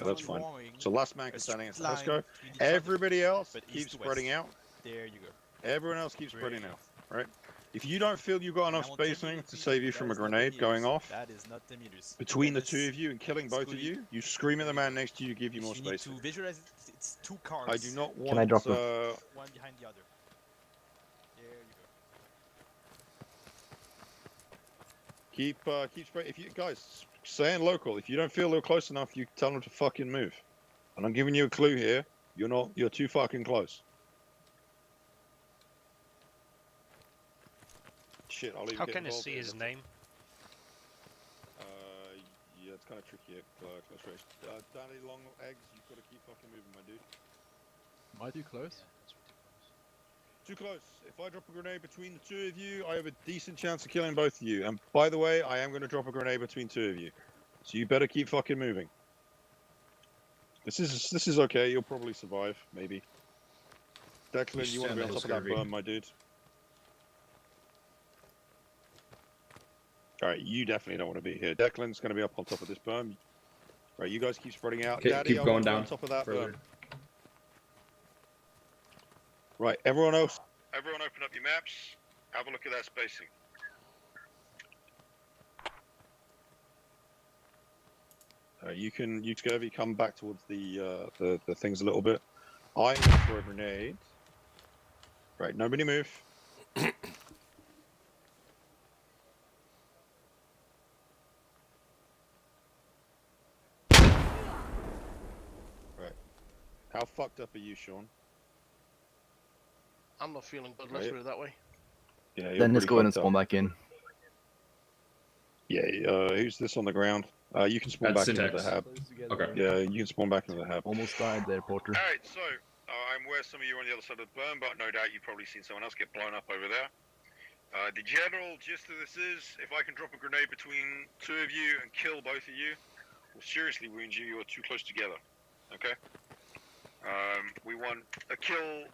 That's fine. So last man can stand against the Hasko. Everybody else keeps spreading out. There you go. Everyone else keeps spreading out, right? If you don't feel you've got enough spacing to save you from a grenade going off between the two of you and killing both of you, you scream at the man next to you, give you more spacing. To visualize it, It's 2 cars. I do not want. Can I drop one behind the other. There you go. Keep straight. If you guys stay in local, if you don't feel they're close enough, you tell them to fucking move. And I'm giving you a clue here. You're not. You're too fucking close. Shit, I'll even How get can you involved see here. his name? Yeah, it's kind of tricky at close range. Danny Long Eggs, you've got to keep fucking moving, my dude. Am I too close? Too close. If I drop a grenade between the two of you, I have a decent chance of killing both of you. And by the way, I am going to drop a grenade between two of you. So you better keep fucking moving. This is okay. You'll probably survive, maybe. Declan, you want to be on top of that berm, my dude. Alright, you definitely don't want to be here. Declan's going to be up on top of this berm. Right, you guys keep spreading out. Okay, Daddy, keep I going want you down on top of that further. berm. Right, everyone else. Everyone open up your maps. Have a look at that spacing. You Scurvy, come back towards the things a little bit. I'm going to throw a grenade. Right, nobody move. Right. How fucked up are you, Sean? I'm not feeling good. Let's Right. put it that way. Yeah, you're Then let's pretty go ahead and fucked up. spawn back in. Yeah, who's this on the ground? You can spawn That's back into Syntax. the hab. Okay. Yeah, you can spawn back into the hab. Almost died there, Porter. Alright, so I'm aware some of you are on the other side of the berm, but no doubt you've probably seen someone else get blown up over there. The general gist of this is, if I can drop a grenade between two of you and kill both of you, or seriously wound you, you are too close together. Okay? We want a kill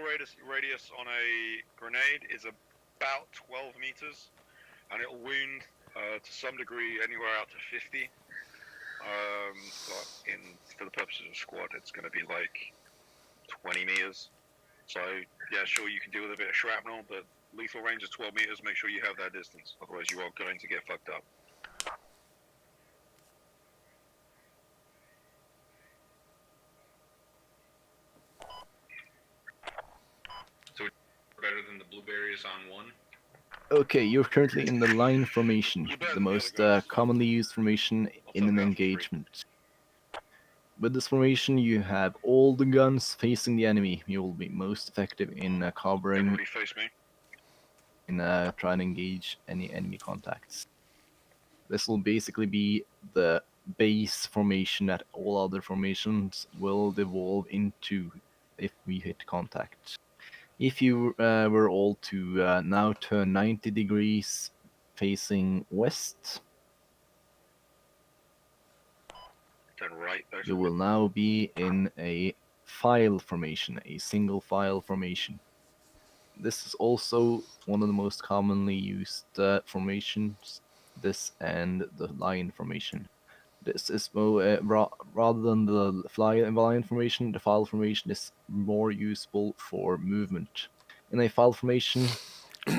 radius on a grenade is about 12 meters, and it'll wound to some degree anywhere out to 50. But for the purposes of squad, it's going to be like 20 meters. So yeah, sure, you can deal with a bit of shrapnel, but lethal range is 12 meters. Make sure you have that distance, otherwise you are going to get fucked up. So better than the blueberries on 1. Okay, you're currently in the line formation, the most commonly used formation in an engagement. With this formation, you have all the guns facing the enemy. You will be most effective in covering, Everybody face me. in trying to engage any enemy contacts. This will basically be the base formation that all other formations will devolve into if we hit contact. If you were all to now turn 90 degrees facing west, Turn right, you will now be in a file formation, a single file formation. This is also one of the most commonly used formations, this and the line formation. This is rather than the line formation, the file formation is more useful for movement. In a file formation,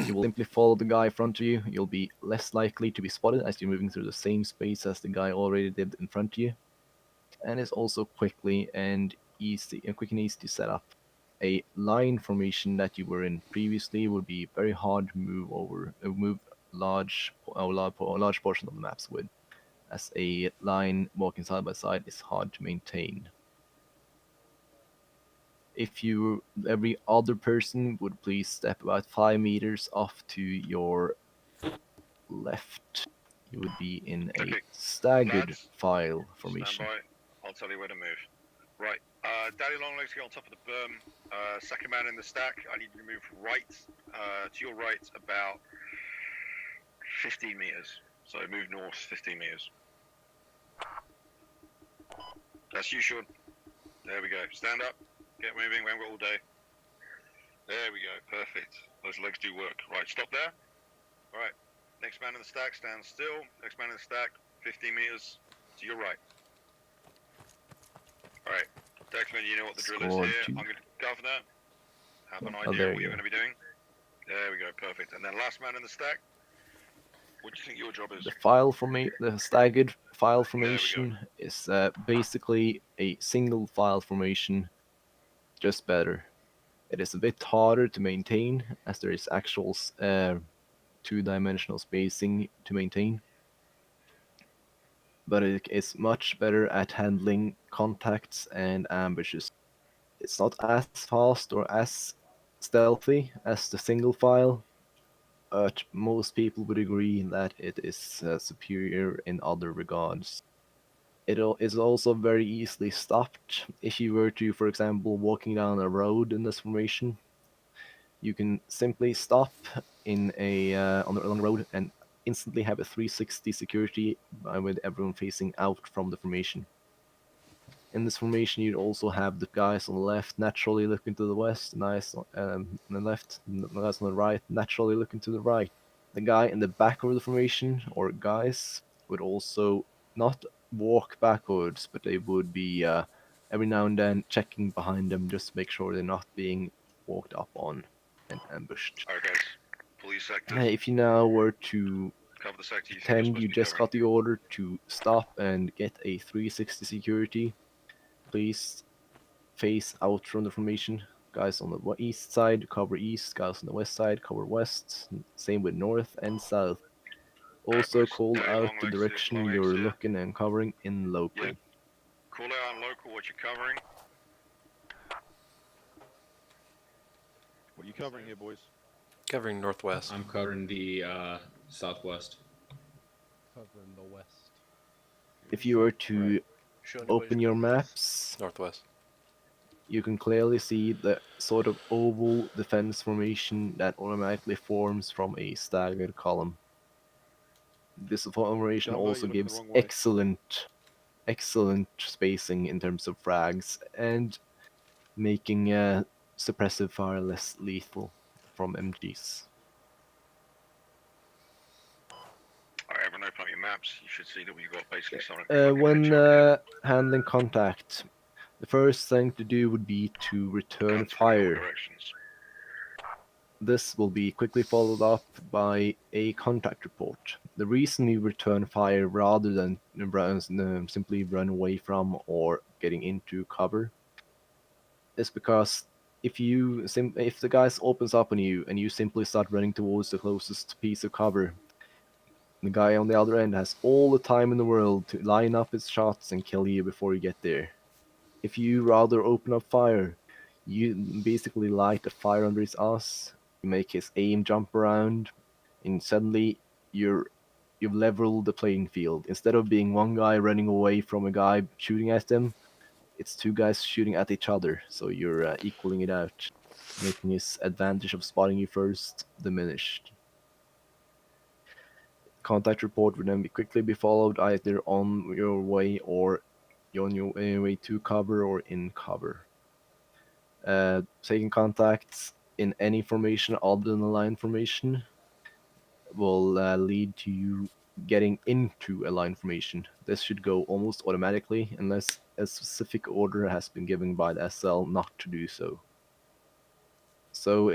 you will simply follow the guy in front of you. You'll be less likely to be spotted as you're moving through the same space as the guy already did in front of you. And it's also quick and easy to set up. A line formation that you were in previously would be very hard to move large portion of the maps with, as a line walking side by side is hard to maintain. If every other person would please step about 5 meters off to your left, you would be in a staggered lads, file formation. Stand by. I'll tell you where to move. Right. Daddy Longlegs, get on top of the berm. Second man in the stack, I need you to move right, to your right, about 15 meters. So move north 15 meters. That's you, Sean. There we go. Stand up. Get moving. We haven't got all day. There we go. Perfect. Those legs do work. Right. Stop there. All right. Next man in the stack, stand still. Next man in the stack, 15 meters to your right. All right. Declan, you know what the drill is here. I'm going to governor. Have an idea there of what you you're going to be doing. There we go. Perfect. And then last man in the stack. What do you think your job is? The staggered file There we go. formation is basically a single file formation, just better. It is a bit harder to maintain as there is actual two-dimensional spacing to maintain, but it is much better at handling contacts and ambushes. It's not as fast or as stealthy as the single file, but most people would agree that it is superior in other regards. It is also very easily stopped. If you were to, for example, walking down a road in this formation, you can simply stop in on the road and instantly have a 360 security with everyone facing out from the formation. In this formation, you'd also have the guys on the left naturally looking to the west, the guys on the left, the guys on the right naturally looking to the right. The guy in the back of the formation, or guys, would also not walk backwards, but they would be every now and then checking behind them just to make sure they're not being walked up on and ambushed. Alright, guys. Police sector. If you now were to Cover the sector you think you're pretend supposed you to be just covering. got the order to stop and get a 360 security, please face out from the formation. Guys on the east side cover east, guys on the west side cover west. Same with north and south. Also call out the direction you're looking and covering in local. Yep. Call out on local what you're covering. What are you covering here, boys? Covering northwest. I'm covering the southwest. Covering the west. If you were to Show anybody open your maps, northwest, you can clearly see the sort of oval defense formation that automatically forms from a staggered column. This formation Jumbo, also you're looking the gives wrong way. excellent spacing in terms of frags and making suppressive fire less lethal from MGs. Alright, everyone open up your maps. You should see that we've got basically something. When handling contact, the first thing to do would be to return fire. Directions. This will be quickly followed up by a contact report. The reason you return fire rather than simply run away from or getting into cover is because if the guy opens up on you and you simply start running towards the closest piece of cover, the guy on the other end has all the time in the world to line up his shots and kill you before you get there. If you rather open up fire, you basically light a fire under his ass, you make his aim jump around, and suddenly you've leveled the playing field. Instead of being one guy running away from a guy shooting at them, it's two guys shooting at each other, so you're equaling it out, making his advantage of spotting you first diminished. Contact report would then quickly be followed either on your way or on your way to cover or in cover. Taking contacts in any formation other than a line formation will lead to you getting into a line formation. This should go almost automatically unless a specific order has been given by the SL not to do so. So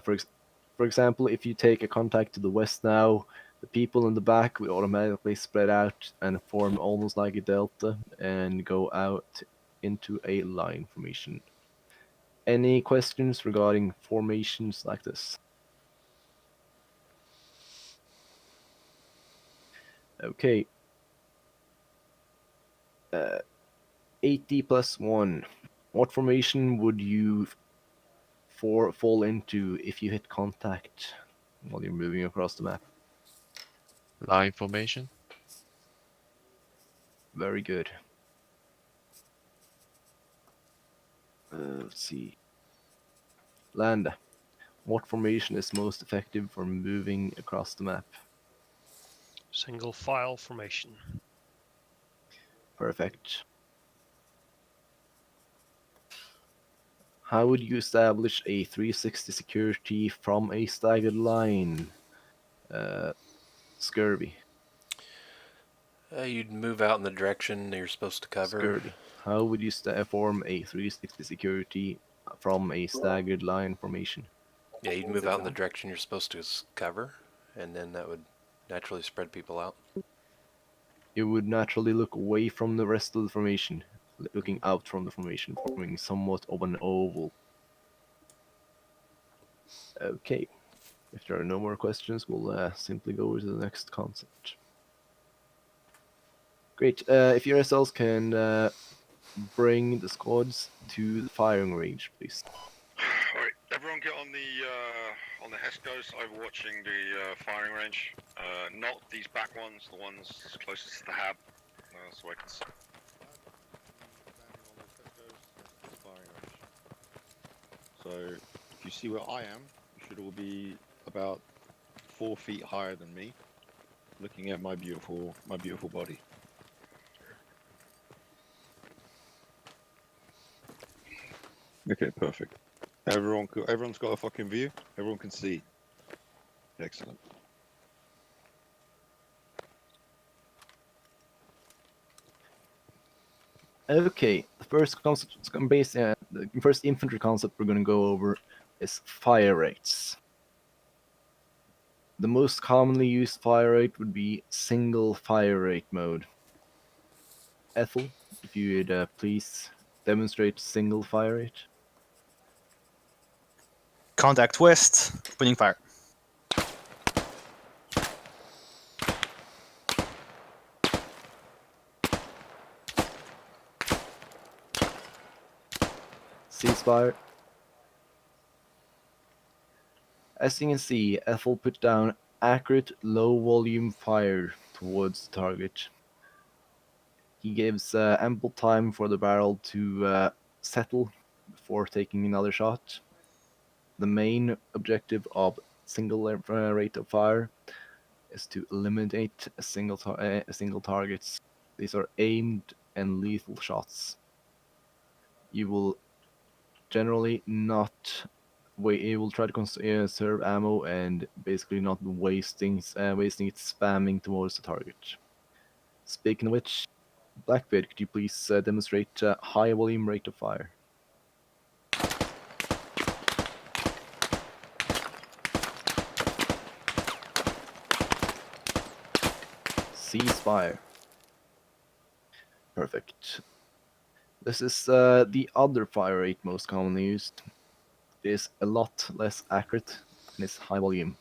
for example, if you take a contact to the west now, the people in the back will automatically spread out and form almost like a delta and go out into a line formation. Any questions regarding formations like this? Okay. 80 plus 1. What formation would you fall into if you hit contact while you're moving across the map? Line formation. Very good. Let's see. Land. What formation is most effective for moving across the map? Single file formation. Perfect. How would you establish a 360 security from a staggered line? Scurvy. You'd move out in the direction that you're supposed to cover. Scurvy. How would you form a 360 security from a staggered line formation? Yeah, you'd move out in the direction you're supposed to cover, and then that would naturally spread people out. It would naturally look away from the rest of the formation, looking out from the formation, forming somewhat of an oval. Okay, if there are no more questions, we'll simply go over to the next concept. Great, if your SLs can bring the squads to the firing range, please. Alright, everyone get on the HESCOs overwatching the firing range. Not these back ones, the ones closest to the hab, so I can see. So if you see where I am, you should all be about 4 feet higher than me, looking at my beautiful body. Okay, perfect. Everyone's got a fucking view. Everyone can see. Excellent. Okay, the first concept is the first infantry concept we're going to go over is fire rates. The most commonly used fire rate would be single fire rate mode. Ethel, if you would please demonstrate single fire rate. Contact west, opening fire. Ceasefire. As you can see, Ethel put down accurate low volume fire towards the target. He gives ample time for the barrel to settle before taking another shot. The main objective of single rate of fire is to eliminate a single targets. These are aimed and lethal shots. You will generally not you will try to conserve ammo and basically not wasting it spamming towards the target. Speaking of which, Blackbeard, could you please demonstrate high volume rate of fire? Ceasefire. Perfect. This is the other fire rate most commonly used. It is a lot less accurate and it's high volume.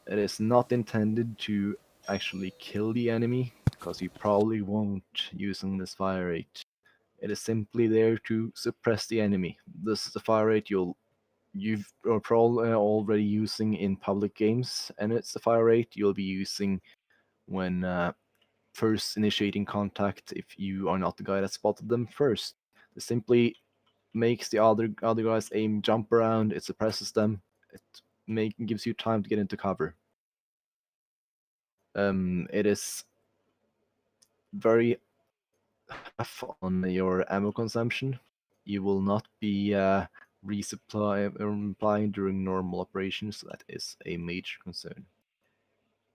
It is not intended to actually kill the enemy, because you probably won't using this fire rate. It is simply there to suppress the enemy. This is the fire rate you've probably already using in public games, and it's the fire rate you'll be using when first initiating contact if you are not the guy that spotted them first. It simply makes the other guys aim jump around, it suppresses them, it gives you time to get into cover. It is very tough on your ammo consumption. You will not be resupplying during normal operations. That is a major concern.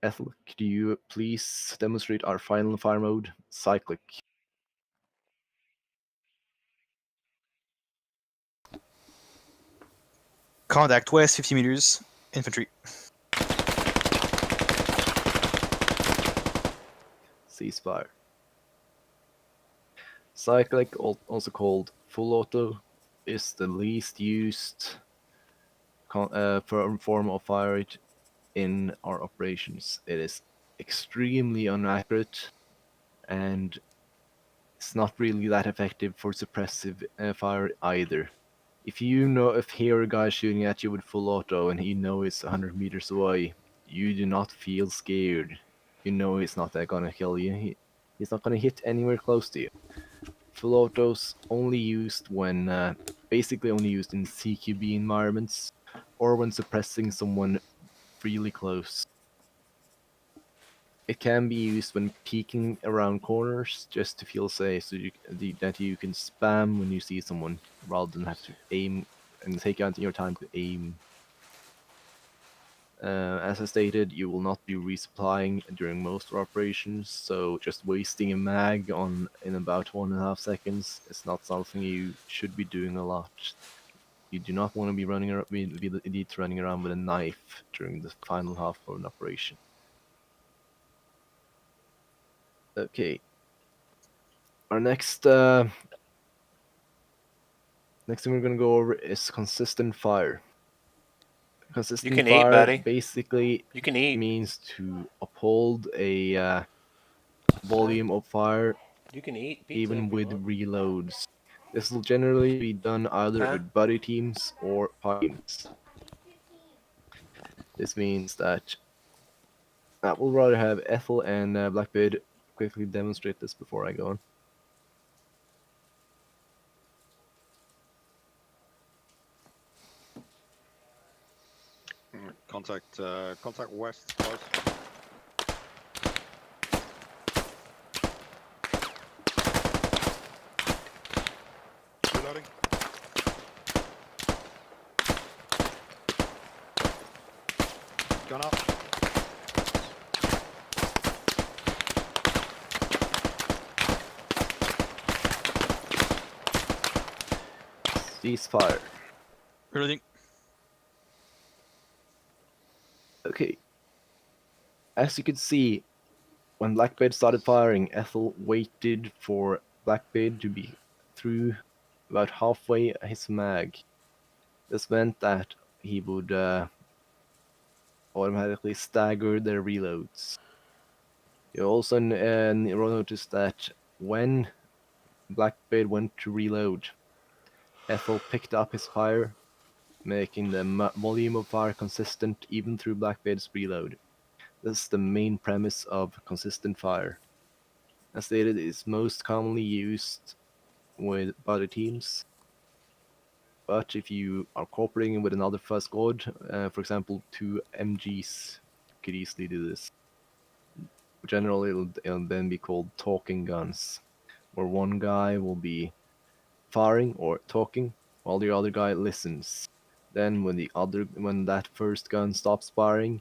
Ethel, could you please demonstrate our final fire mode, cyclic? Contact west, 50 meters, infantry. Ceasefire. Cyclic, also called full auto, is the least used form of fire rate in our operations. It is extremely inaccurate, and it's not really that effective for suppressive fire either. If hear a guy shooting at you with full auto and you know it's 100 meters away, you do not feel scared. You know he's not gonna kill you. He's not gonna hit anywhere close to you. Full autos only used when basically only used in CQB environments or when suppressing someone really close. It can be used when peeking around corners just to feel safe, so that you can spam when you see someone rather than have to aim and take out your time to aim. As I stated, you will not be resupplying during most of our operations, so just wasting a mag in about 1.5 seconds is not something you should be doing a lot. You do not want to be be the idiot running around with a knife during the final half of an operation. Okay. Our next next thing we're gonna go over is consistent fire. Consistent can eat, fire buddy. basically You can eat. means to uphold a volume of fire You can eat pizza even if you with want. reloads. This will generally be done either Huh? with buddy teams or party teams. This means that I will rather have Ethel and Blackbeard quickly demonstrate this before I go on. Alright, contact west, guys. Reloading. Gun up. Ceasefire. Reloading. Okay. As you could see, when Blackbeard started firing, Ethel waited for Blackbeard to be through about halfway his mag. This meant that he would automatically stagger their reloads. You also noticed that when Blackbeard went to reload, Ethel picked up his fire, making the volume of fire consistent even through Blackbeard's reload. This is the main premise of consistent fire. As stated, it is most commonly used with buddy teams, but if you are cooperating with another first squad, for example 2 MGs could easily do this. Generally it'll then be called talking guns, where one guy will be firing or talking while the other guy listens. Then when that first gun stops firing,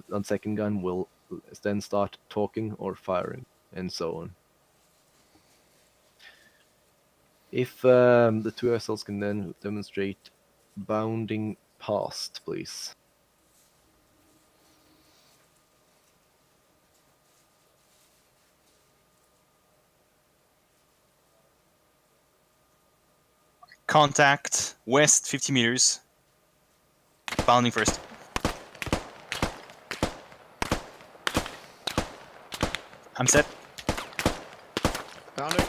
the second gun will then start talking or firing, and so on. If the two SLs can then demonstrate bounding past, please. Contact west 50 meters. Bounding first. I'm set. Bounding.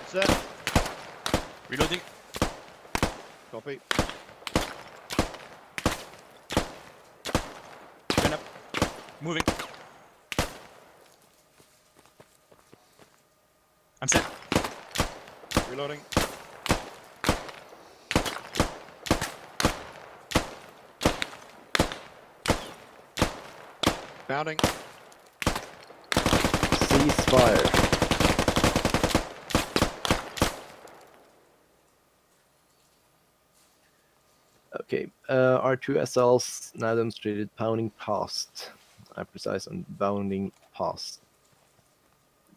Set. Reloading. Copy. Turn up. Moving. I'm set. Reloading. Bounding. Ceasefire. Okay, our two SLs now demonstrated pounding past. I'm precise on bounding past.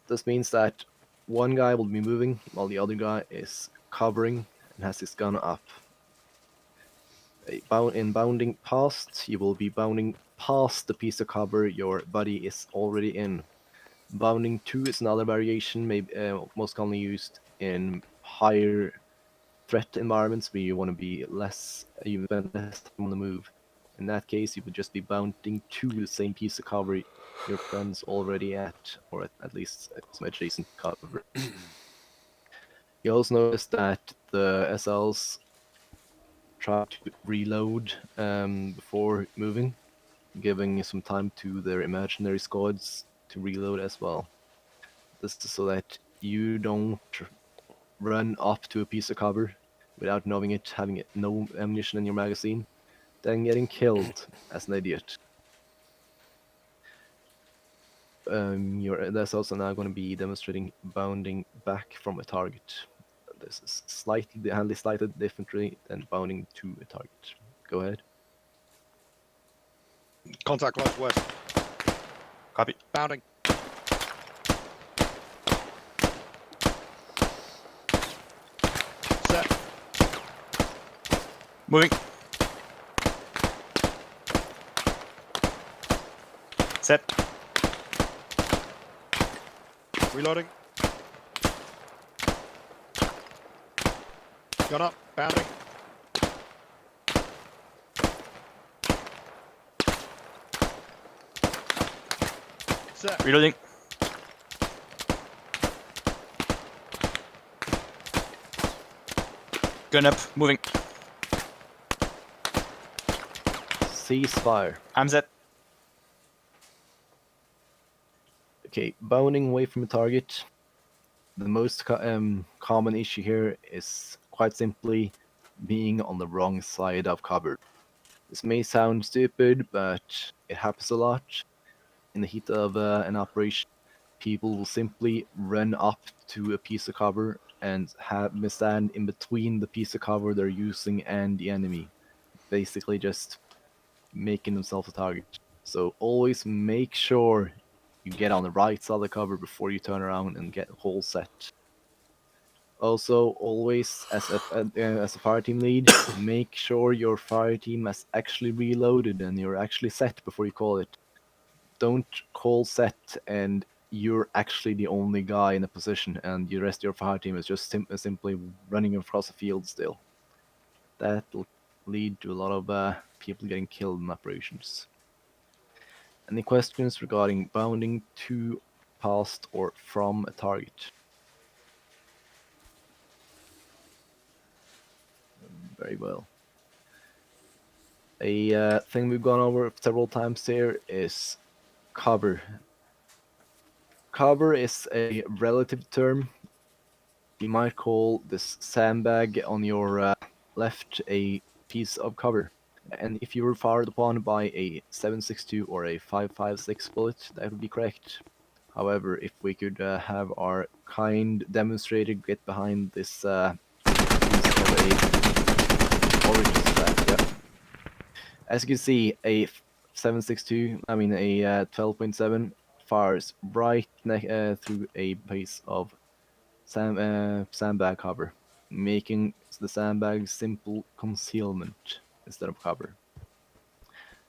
This means that one guy will be moving while the other guy is covering and has his gun up. In bounding past, you will be bounding past the piece of cover your buddy is already in. Bounding to is another variation, maybe most commonly used in higher threat environments where you want to be you spend less time on the move. In that case, you would just be bounding to the same piece of cover your friend's already at, or at least some adjacent cover. You also notice that the SLs try to reload before moving, giving some time to their imaginary squads to reload as well. This is so that you don't run up to a piece of cover without knowing it, having no ammunition in your magazine, then getting killed as an idiot. That's also now going to be demonstrating bounding back from a target. This is handled slightly differently than bounding to a target. Go ahead. Contact close west. Copy. Bounding. Set. Moving. Set. Reloading. Gun up. Bounding. Set. Reloading. Gun up. Moving. Ceasefire. I'm set. Okay, bounding away from a target. The most common issue here is quite simply being on the wrong side of cover. This may sound stupid, but it happens a lot. In the heat of an operation, people will simply run up to a piece of cover and stand in between the piece of cover they're using and the enemy, basically just making themselves a target. So always make sure you get on the right side of the cover before you turn around and get the whole set. Also, always as a fire team lead, make sure your fire team has actually reloaded and you're actually set before you call it. Don't call set and you're actually the only guy in a position and the rest of your fire team is just simply running across the field still. That'll lead to a lot of people getting killed in operations. Any questions regarding bounding to, past, or from a target? Very well. A thing we've gone over several times here is cover. Cover is a relative term. You might call this sandbag on your left a piece of cover. And if you were fired upon by a 7.62 or a 5.56 bullet, that would be correct. However, if we could have our kind demonstrator get behind this piece of a orange strap, yeah. As you can see, a 7.62, I mean a 12.7 fires right through a piece of sandbag cover, making the sandbag simple concealment instead of cover.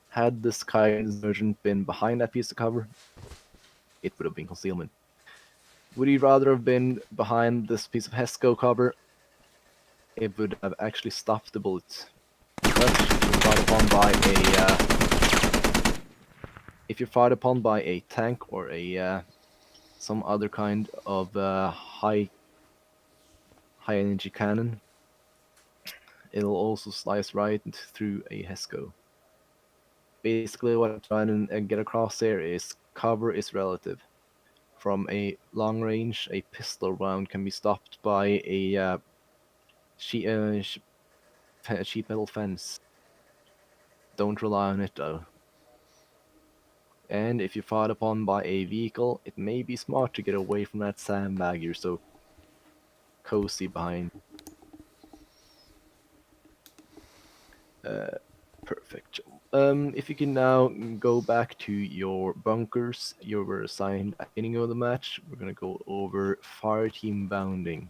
Had this kind version been behind that piece of cover, it would have been concealment. Would you rather have been behind this piece of HESCO cover? It would have actually stopped the bullet. But if you're fired upon by a tank or a some other kind of high energy cannon, it'll also slice right through a HESCO. Basically, what I'm trying to get across here is cover is relative. From a long range, a pistol round can be stopped by a sheet metal fence. Don't rely on it though. And if you're fired upon by a vehicle, it may be smart to get away from that sandbag you're so cozy behind. Perfect. If you can now go back to your bunkers you were assigned at the beginning of the match, we're going to go over fire team bounding.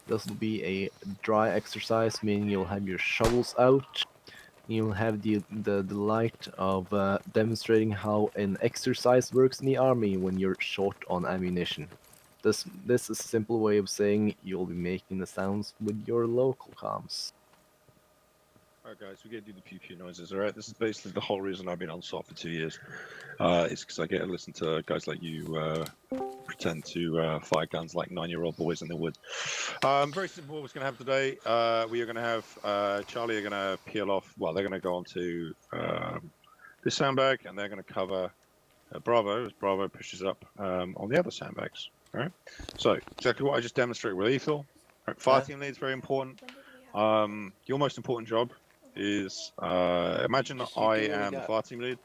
This will be a dry exercise, meaning you'll have your shovels out. You'll have the delight of demonstrating how an exercise works in the army when you're short on ammunition. This is a simple way of saying you'll be making the sounds with your local comms. Alright guys, we get to do the pew pew noises, alright? This is basically the whole reason I've been on SOTT for 2 years. It's because I get to listen to guys like you pretend to fire guns like 9-year-old boys in the woods. Very simple what we're going to have today. We are going to have Charlie are going to peel off, well, they're going to go onto this sandbag and they're going to cover Bravo as Bravo pushes up on the other sandbags. Alright? So, exactly what I just demonstrated with Ethel. Right, fire team lead is very important. Your most important job is imagine that I am the fire team lead.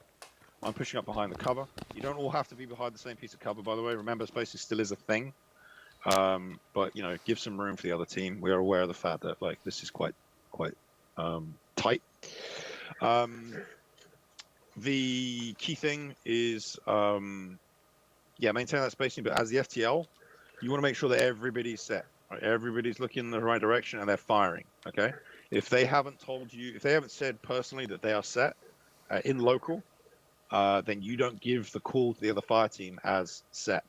I'm pushing up behind the cover. You don't all have to be behind the same piece of cover, by the way. Remember, spacing still is a thing. But you know, give some room for the other team. We are aware of the fact that like this is quite tight. The key thing is maintain that spacing. But as the FTL, you want to make sure that everybody's set. Right? Everybody's looking in the right direction and they're firing. Okay. If they haven't told you, if they haven't said personally that they are set in local, then you don't give the call to the other fire team as set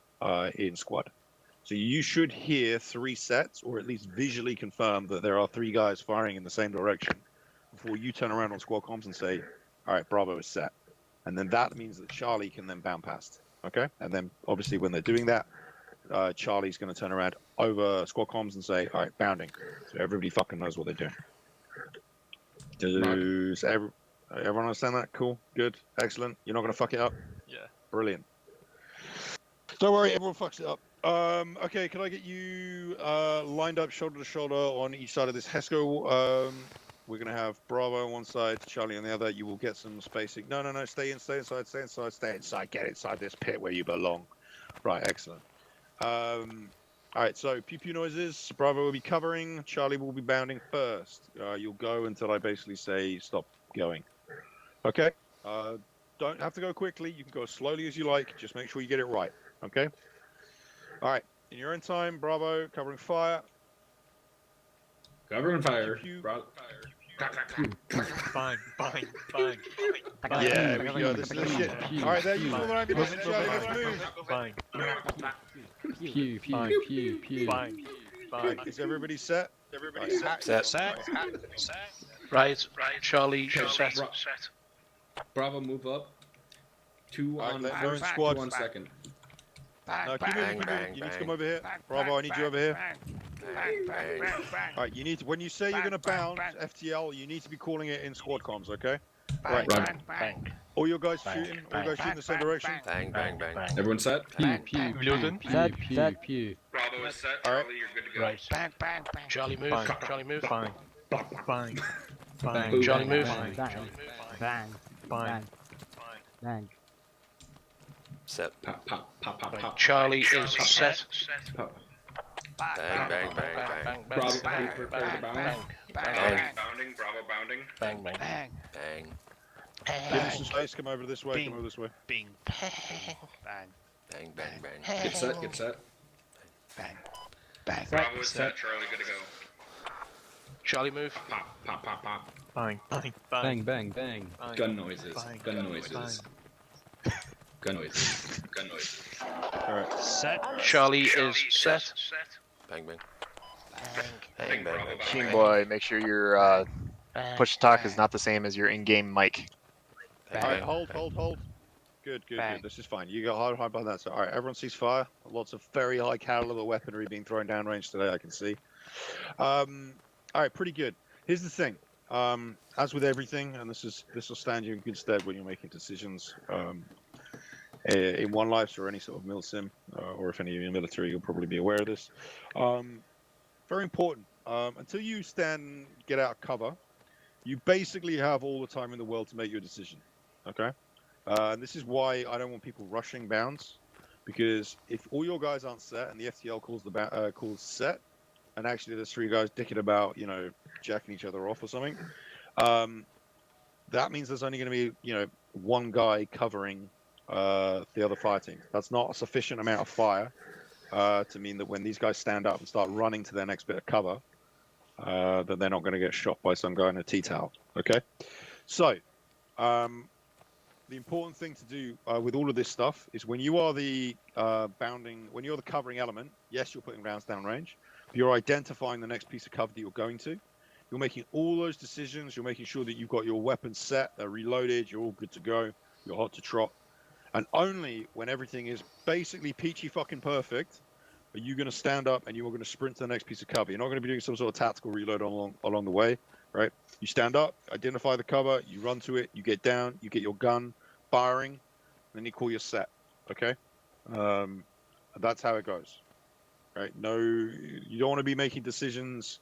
in squad. So you should hear 3 sets, or at least visually confirm that there are 3 guys firing in the same direction before you turn around on squad comms and say, all right, Bravo is set. And then that means that Charlie can then bound past. Okay? And then obviously when they're doing that, Charlie's going to turn around over squad comms and say, all right, bounding. So everybody fucking knows what they're doing. Does everyone understand that? Cool. Good. Excellent. You're not going to fuck it up? Yeah. Brilliant. Don't worry, everyone fucks it up. Okay, can I get you lined up shoulder to shoulder on each side of this HESCO? We're going to have Bravo on one side, Charlie on the other. You will get some spacing. No, stay inside, stay inside. Get inside this pit where you belong. Right, excellent. All right, so pew-pew noises. Bravo will be covering. Charlie will be bounding first. You'll go until I basically say stop going. Okay? Don't have to go quickly. You can go as slowly as you like. Just make sure you get it right. Okay? All right. In your own time, Bravo, covering fire. Covering fire. Bang. Yeah, we go. This is the shit. All right, there you go. Ambulance, Charlie. Let's move. Pew, pew, pew. Is everybody set? Everybody set. Right. Charlie. Set. Bravo, move up. 2 on they're in first, squad. 2 on second. No, keep moving, keep moving. You need to come over here. Bravo, I need you over here. All right, you need to, when you say you're going to bound FTL, you need to be calling it in squad comms, okay? Right. All your guys shooting, in the same direction. Bang. Everyone set? Pew, pew, pew, pew, pew. Bravo is set. All right. Charlie, you're good to go. Right. Charlie move. Charlie move. Bang. Charlie move. Bang. Set. Pop. Charlie is set. Bang. Bravo, prepare to bound. Bounding. Bravo bounding. Bang. Give me some space, come over this way, Bing. Bang. Get set. Bang. Bravo is set. Charlie, good to go. Charlie move. Pop. Bang. Bang. Gun noises. All right. Set. Charlie is set. Bang. Team boy, make sure your push talk is not the same as your in-game mic. All right, hold. Good. This is fine. You got hard by that. So, all right, everyone sees fire. Lots of very high caliber weaponry being thrown downrange today, I can see. All right, pretty good. Here's the thing. As with everything, and this will stand you in good stead when you're making decisions in One Life or any sort of mil sim, or if any of you in the military, you'll probably be aware of this. Very important. Until you get out of cover, you basically have all the time in the world to make your decision. Okay? And this is why I don't want people rushing bounds, because if all your guys aren't set and the FTL calls set, and actually there's 3 guys dicking about, jacking each other off or something, that means there's only going to be, 1 guy covering the other fire team. That's not a sufficient amount of fire to mean that when these guys stand up and start running to their next bit of cover, that they're not going to get shot by some guy in a T-towel. Okay? So, the important thing to do with all of this stuff is when you are the when you're the covering element, yes, you're putting rounds down range, but you're identifying the next piece of cover that you're going to. You're making all those decisions. You're making sure that you've got your weapons set, they're reloaded, you're all good to go, you're hot to trot. And only when everything is basically peachy fucking perfect are you going to stand up and you are going to sprint to the next piece of cover. You're not going to be doing some sort of tactical reload along the way, right? You stand up, identify the cover, you run to it, you get down, you get your gun firing, then you call your set, okay? That's how it goes, right? No, you don't want to be making decisions.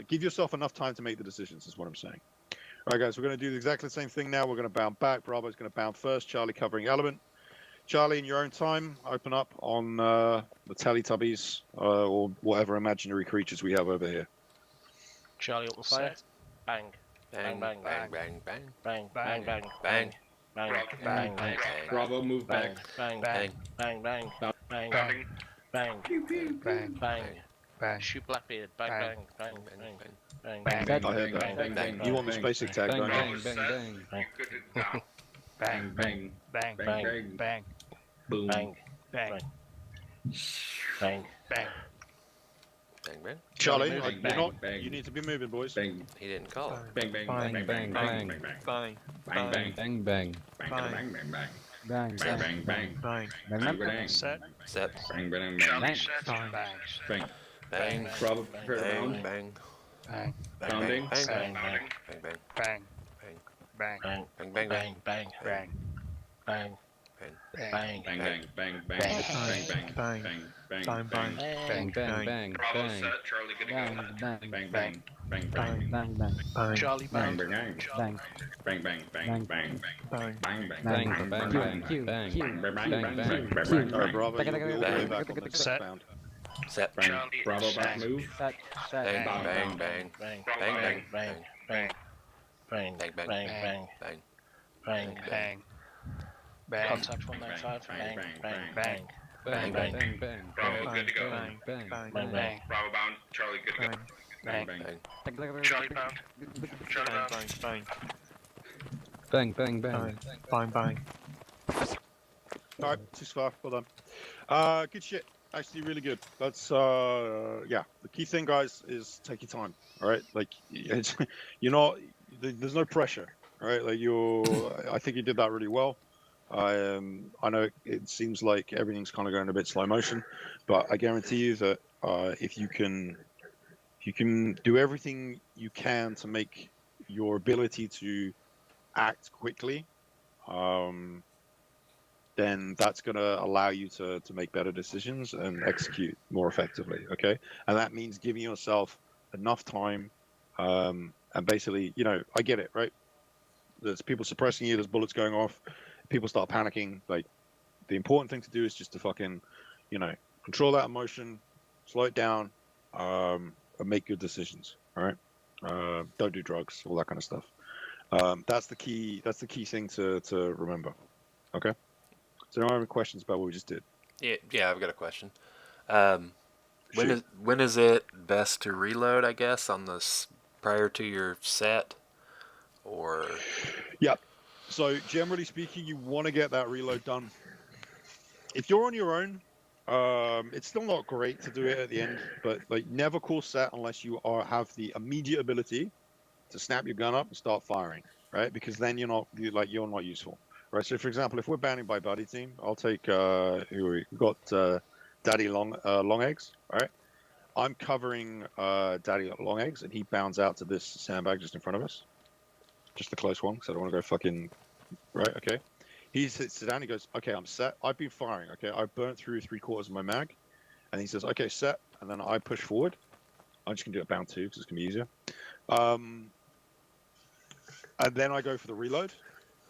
Give yourself enough time to make the decisions is what I'm saying. All right, guys, we're going to do exactly the same thing now. We're going to bound back. Bravo's going to bound first. Charlie covering element. Charlie, in your own time, open up on the Teletubbies or whatever imaginary creatures we have over here. Charlie open fire. Bang. Bravo, move back. Bang. Shoot Blackbeard. Bang. I heard that. You want the basic tag, don't you? Good to go. Bang. Bang. Bang. Bang. Bang. Bang. Bang. Boom. Bang. Bang. Bang. Bang. Bang bang. Charlie, Bang, you're bang, not. bang. You need to be moving, boys. Bang. He didn't call it. Bang bang Bang, bang bang, bang bang. bang bang Bang. bang bang Bang, bang. bang bang bang bang Bang, bang bang bang Bang. bang bang Set. Set. bang bang Charlie bang set. Bang. bang. Bang. Bravo, prepare to Bang. bound. Bang. Bang. Bang. Pounding. Bang. Bang. Bang. Bang. Bang. Bang. Bang. Bang. Bang. Bang. Bang. Bang. Bang. Bang. Bang. Bang. Bang bang bang bang bang bang bang bang bang Bang, bang, bang, Bravo bang. set. Charlie, good to Bang, go. bang, bang bang bang bang bang, bang. Bang. Charlie bang bang. bang Bang, bang bang bang bang Bang. bang bang bang, bang bang, bang bang, bang, bang bang bang, bang bang. All right, Bravo, you'll be all the way Bang. back on the Set. bound. Set. bang. Bravo back move. Set, set. Bang. Bang, Bang. bang, Bang. Bang. Bang. Bang. Bang. Bang. Bang. Bang. Bang. Bang. Bang. Bang. Bang. Bang. Bang. Contact 195. Bang. Bang. Bang. Bang, Bang. bang, bang. Bravo, good to go. Bang, bang, Bang. bang. Bang. Bravo bound. Charlie, good to go. Bang Bang. bang. Charlie bound. Charlie bound. Bang. Bang, bang, bang. Bang. Bang. All right, too far. Well done. Good shit. Actually, really good. That's yeah. The key thing, guys, is take your time. All right, like it's, you're not. There's no pressure. All right, like I think you did that really well. I know it seems like everything's kind of going a bit slow motion, but I guarantee you that if you can do everything you can to make your ability to act quickly, then that's going to allow you to make better decisions and execute more effectively. Okay, and that means giving yourself enough time, and basically, I get it, right? There's people suppressing you. There's bullets going off. People start panicking. Like, the important thing to do is just to fucking, control that emotion, slow it down, and make good decisions. All right. Don't do drugs, all that kind of stuff. That's the key. That's the key thing to remember. Okay. So, do I have any questions about what we just did? Yeah. I've got a question. When is it best to reload? I guess on this prior to your set, or yeah. So generally speaking, you want to get that reload done. If you're on your own, it's still not great to do it at the end, but like never call set unless you have the immediate ability to snap your gun up and start firing, right? Because then you're not useful, right? So for example, if we're banding by buddy team, I'll take we've got Daddy Long Eggs, right? I'm covering Daddy Long Eggs, and he bounds out to this sandbag just in front of us. Just the close one, because I don't want to go fucking... Right, okay. He sits down, he goes, okay, I'm set. I've been firing, okay? I've burnt through 3/4 of my mag. And he says, okay, set. And then I push forward. I'm just going to do it bound 2, because it's going to be easier. And then I go for the reload.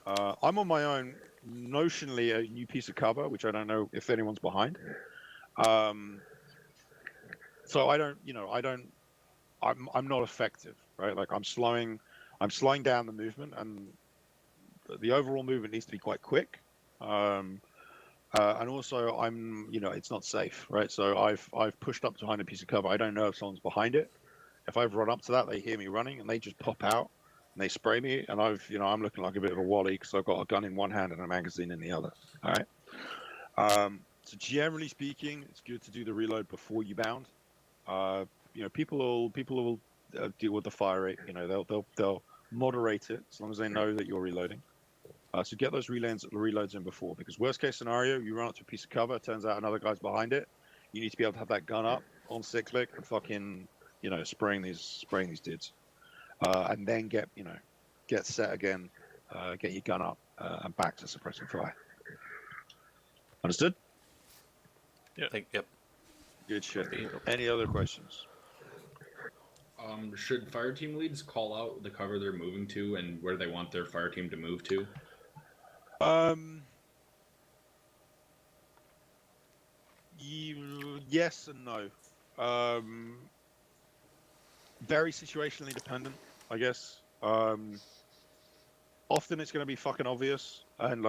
I'm on my own, notionally a new piece of cover, which I don't know if anyone's behind. So I don't, I'm not effective, right? Like I'm slowing down the movement, and the overall movement needs to be quite quick. And also it's not safe, right? So I've pushed up behind a piece of cover. I don't know if someone's behind it. If I've run up to that, they hear me running and they just pop out and they spray me, and I'm looking like a bit of a wally because I've got a gun in one hand and a magazine in the other. All right. So generally speaking, it's good to do the reload before you bound. People will deal with the fire rate. They'll moderate it as long as they know that you're reloading. So get those reloads in before, because worst case scenario, you run up to a piece of cover, turns out another guy's behind it. You need to be able to have that gun up on 6-click and fucking spraying these dudes, and then get set again, get your gun up and back to suppressing fire. Understood? Yep. Good shit. Any other questions? Should fire team leads call out the cover they're moving to and where they want their fire team to move to? Yes and no. Very situationally dependent, I guess. Often it's going to be fucking obvious, and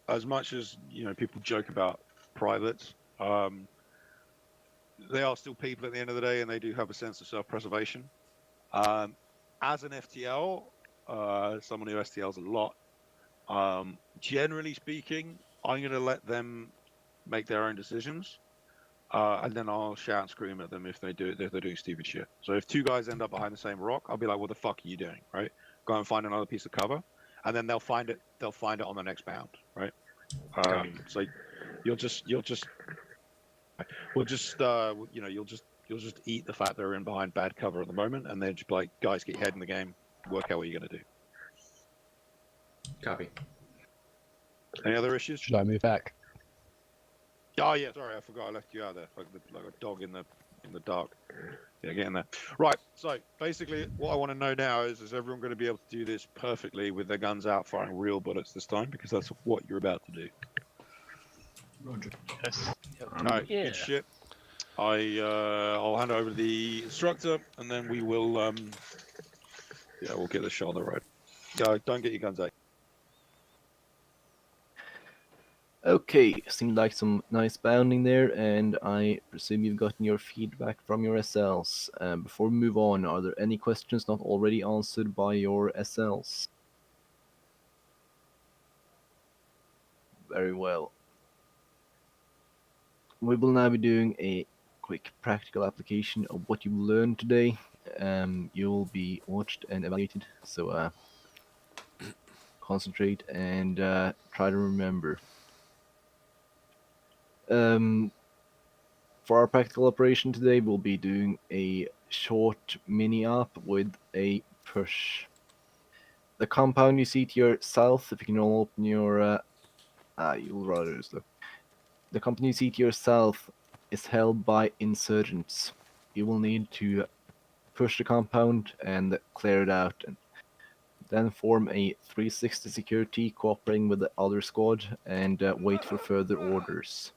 as much as people joke about privates, they are still people at the end of the day, and they do have a sense of self-preservation. As an FTL, someone who STLs a lot, Generally speaking, I'm going to let them make their own decisions, and then I'll shout and scream at them if they're doing stupid shit. So if two guys end up behind the same rock, I'll be like, "What the fuck are you doing?" Right? Go and find another piece of cover, and then they'll find it. They'll find it on the next bound. Right? So you'll just we'll just you'll just eat the fact they're in behind bad cover at the moment, and then just be like, "Guys, get your head in the game. Work out what you're going to do." Copy. Any other issues? Should I move back? Oh yeah, sorry, I forgot I left you out there like a dog in the dark. Yeah, get in there. Right. So basically, what I want to know now is everyone going to be able to do this perfectly with their guns out, firing real bullets this time? Because that's what you're about to do. Roger. Yes. All right. Good shit. I'll hand it over to the instructor, and then we will we'll get the shot on the road. Don't get your guns out. Okay, seemed like some nice bounding there, and I presume you've gotten your feedback from your SLs. Before we move on, are there any questions not already answered by your SLs? Very well. We will now be doing a quick practical application of what you learned today. You will be watched and evaluated, so concentrate and try to remember. For our practical operation today, we'll be doing a short mini-op with a push. The compound you see to your south, if you can all open your... you'll rather slow. The compound you see to your south is held by insurgents. You will need to push the compound and clear it out, and then form a 360 security cooperating with the other squad and wait for further orders.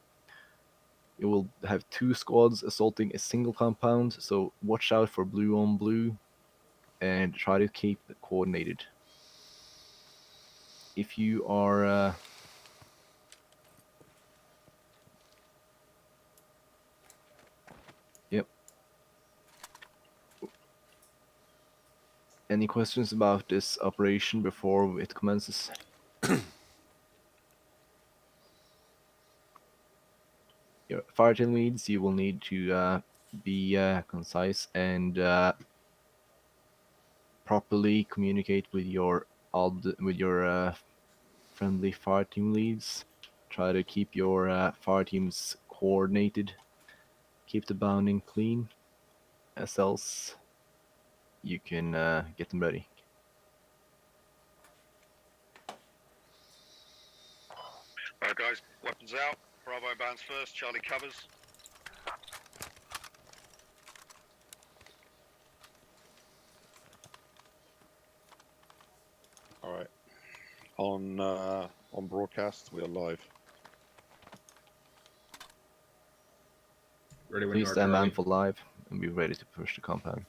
You will have two squads assaulting a single compound, so watch out for blue on blue and try to keep it coordinated. If you are Yep. Any questions about this operation before it commences? Your fireteam leads, you will need to be concise and properly communicate with your friendly fireteam leads. Try to keep your fireteams coordinated. Keep the bounding clean, as else you can get them ready. Alright guys, weapons out. Bravo bounds first, Charlie covers. All right. On broadcast, we are live. Ready when Please you are, stand by Charlie. for live and be ready to push the compound.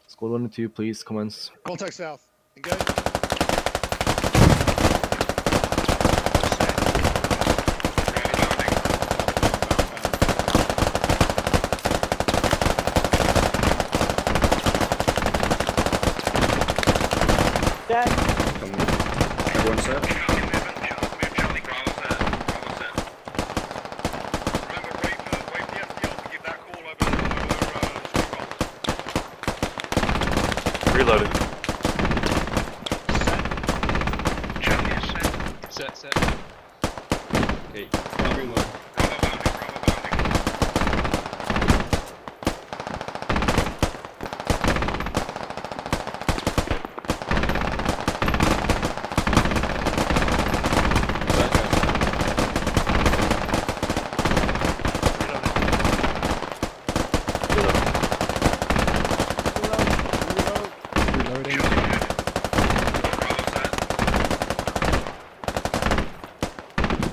Squad 1 and 2, please commence. Contact south. Engage. Everyone set? Reloading. Set. Okay, reload.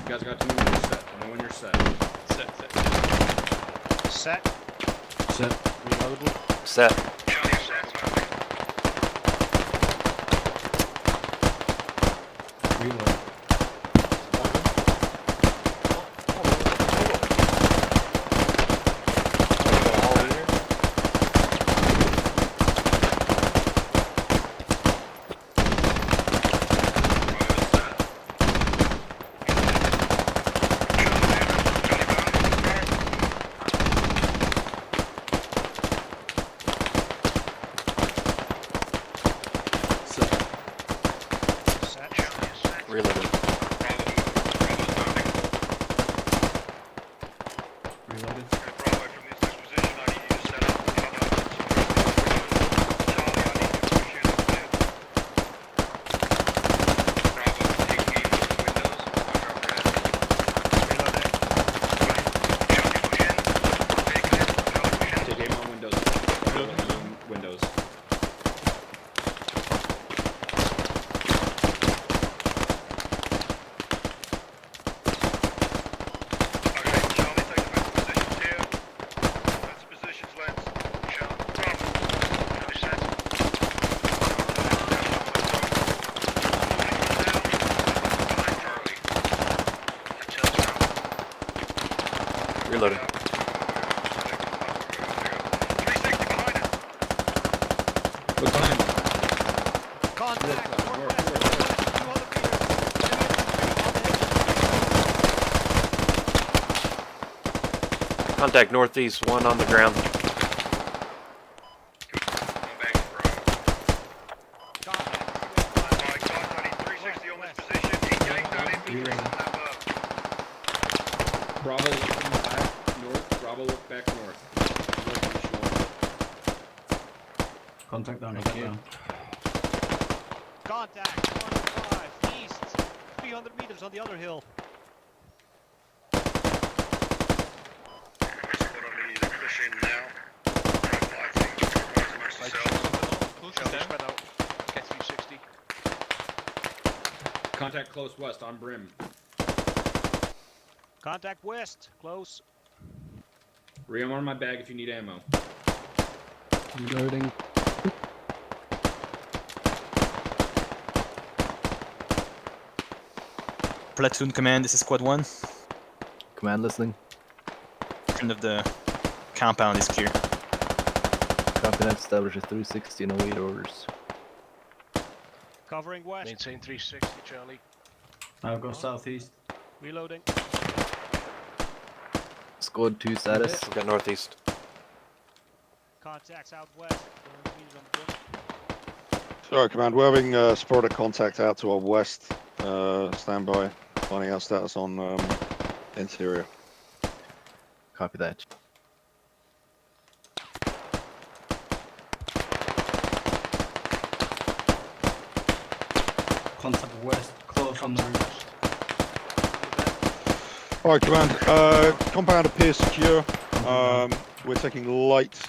You guys got to move when you're set. Know when you're set. Set. Set. Reloadable. Set. Reload. Reloading. What's behind me? Contact northeast, one on the ground. Bravo, look back north. Bravo, look back north. Look on the shore. Contact down. Thank you. Contact 105 east, 300 meters on the other hill. Contact close west on Brim. Contact west, close. Rearm my bag if you need ammo. Reloading. Platoon command, this is squad 1. Command listening. End of the compound is clear. Copy that. Establish a 360 and await orders. Covering west. Maintain 360, Charlie. I'll go southeast. Reloading. Squad 2 status. We've got northeast. Contacts out west, 400 meters on the brim. Sorry, Command. We're having sporadic contact out to our west. Stand by. Finding out status on interior. Copy that. Contact west, close on the roof. All right, Command. Compound appears secure. We're taking light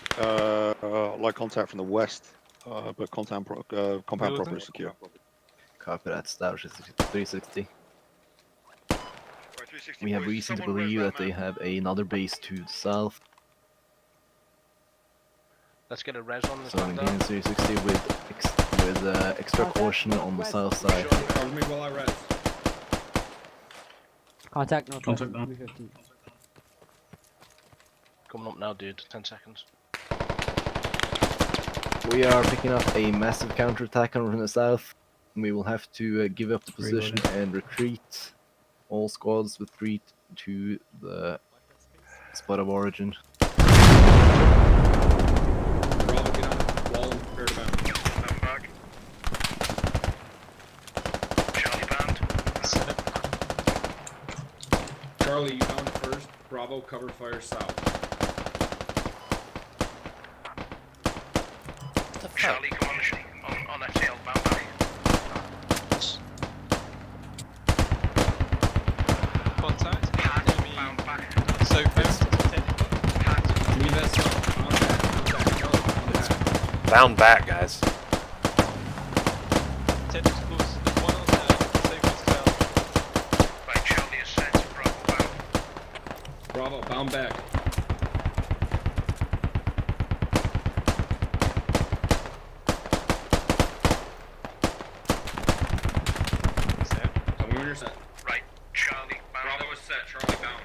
contact from the west, but compound proper is secure. Copy that. Establish a 360. We have reason to believe that they have another base to the south. Let's get a res on this So one maintain down. 360 with extra caution on the south side. Cover me while I res. Contact north. Contact down. 350. Coming up now, dude. 10 seconds. We are picking up a massive counterattack from the south. We will have to give up the position and retreat. All squads retreat to the spot of origin. Bravo, get on the wall and prepare to bound. I'm back. Charlie bound. Charlie, you bound first. Bravo, cover fire south. Charlie, come on FTL bound back. Contact. Enemy. Bound back. So close. Leave that south. Bound back, guys. Tentacles. One on there. So close to Right, Charlie is set. Bravo bound. Bravo, bound back. Tell me when you're set. Right, Charlie bound. Bravo is set. Charlie bound.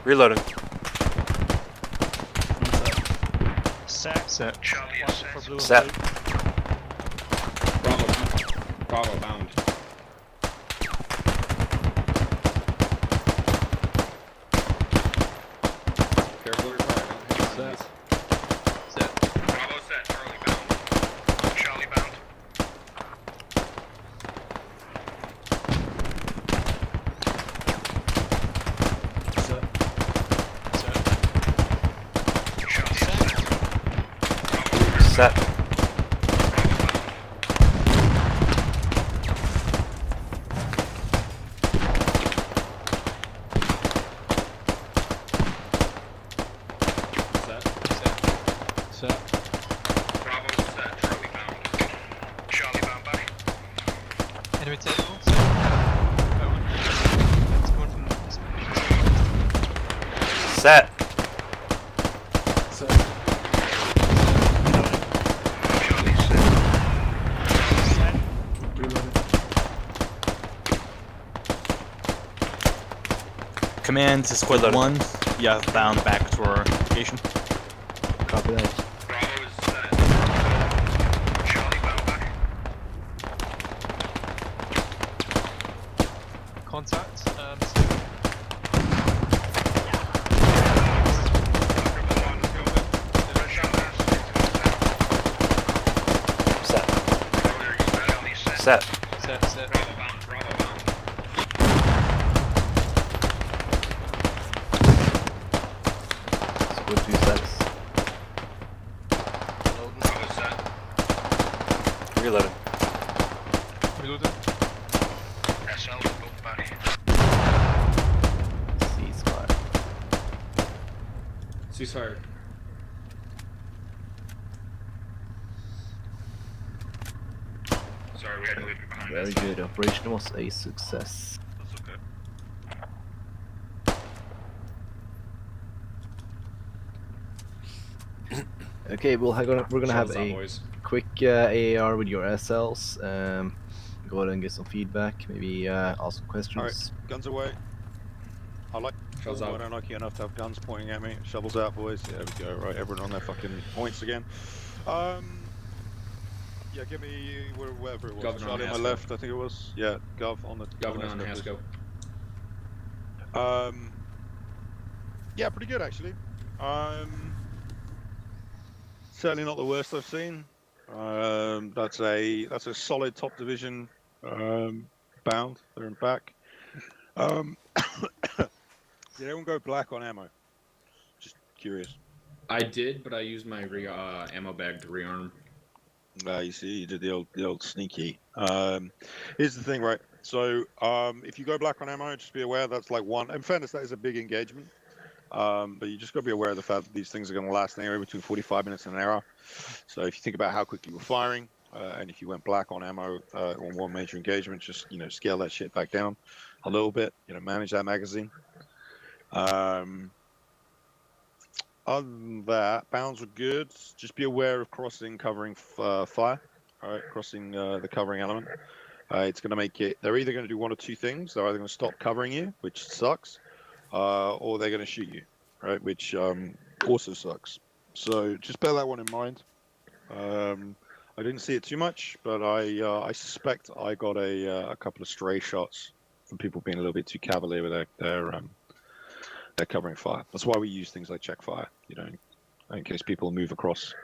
Reloading. Set. Set. Charlie is set. For blue and Set. blue. Bravo, Bravo, bound. Careful of your fire. Don't hit your enemies. Set. Bravo set. Charlie bound. Charlie bound. Set. Set. Bravo set. Charlie bound. Charlie bound back. Enemy tentacle. Set. That one. It's coming from Set. Charlie set. Set. Reloading. Command to Squad 1. Yeah, bound back to our location. Copy that. Contact. Set. Set. Squad 2 sets. Reloading. Reloading. SL, go back. Ceasefire. Ceasefire. Sorry, we had to leave you behind. Very good. Operation was a success. That's okay. Okay, we're gonna have Shells out, a boys. quick AAR with your SLs. Go ahead and get some feedback. Maybe ask some questions. Alright, guns away. I like Shovels I out. don't like you enough to have guns pointing at me. Shovels out, boys. Yeah, there we go. Right, everyone on their fucking points again. Yeah, give me wherever it was. Governor Charlie on on my Hasco. left, I think it was. Yeah, Gov on the Governor on Hasco, Hasco. please. Yeah, pretty good actually. Certainly not the worst I've seen. That's a solid top division bound. They're in back. Did everyone go black on ammo? Just curious. I did, but I used my ammo bag to rearm. You see, you did the old sneaky. Here's the thing, right? So, if you go black on ammo, just be aware that's like one. In fairness, that is a big engagement. But you just got to be aware of the fact that these things are going to last anywhere between 45 minutes and an hour. So, if you think about how quickly you were firing, and if you went black on ammo on one major engagement, just scale that shit back down a little bit. Manage that magazine. Other than that, bounds were good. Just be aware of crossing covering fire. All right, crossing the covering element. It's going to make it. They're either going to do one or two things. They're either going to stop covering you, which sucks, or they're going to shoot you, right? Which also sucks. So just bear that one in mind. I didn't see it too much, but I suspect I got a couple of stray shots from people being a little bit too cavalier with their covering fire. That's why we use things like check fire, in case people move across.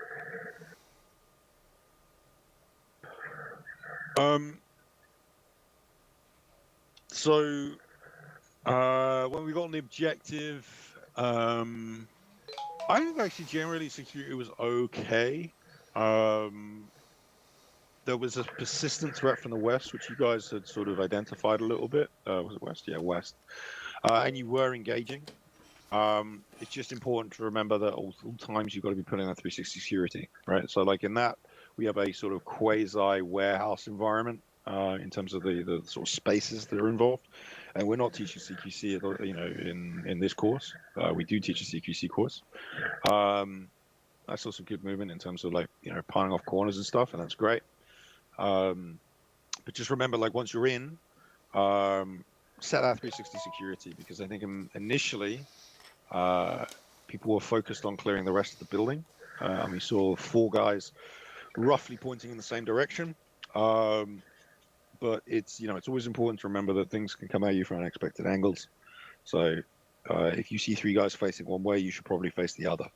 So when we got on the objective, I think actually generally security was okay. There was a persistent threat from the west, which you guys had sort of identified a little bit. Was it west? Yeah, west. And you were engaging. It's just important to remember that all times you've got to be putting that 360 security, right? So like in that, we have a sort of quasi warehouse environment in terms of the sort of spaces that are involved, and we're not teaching CQC, in this course. We do teach a CQC course. I saw some good movement in terms of piling off corners and stuff, and that's great. But just remember, once you're in, set that 360 security, because I think initially people were focused on clearing the rest of the building, and we saw 4 guys roughly pointing in the same direction. But it's it's always important to remember that things can come at you from unexpected angles. So if you see 3 guys facing one way, you should probably face the other,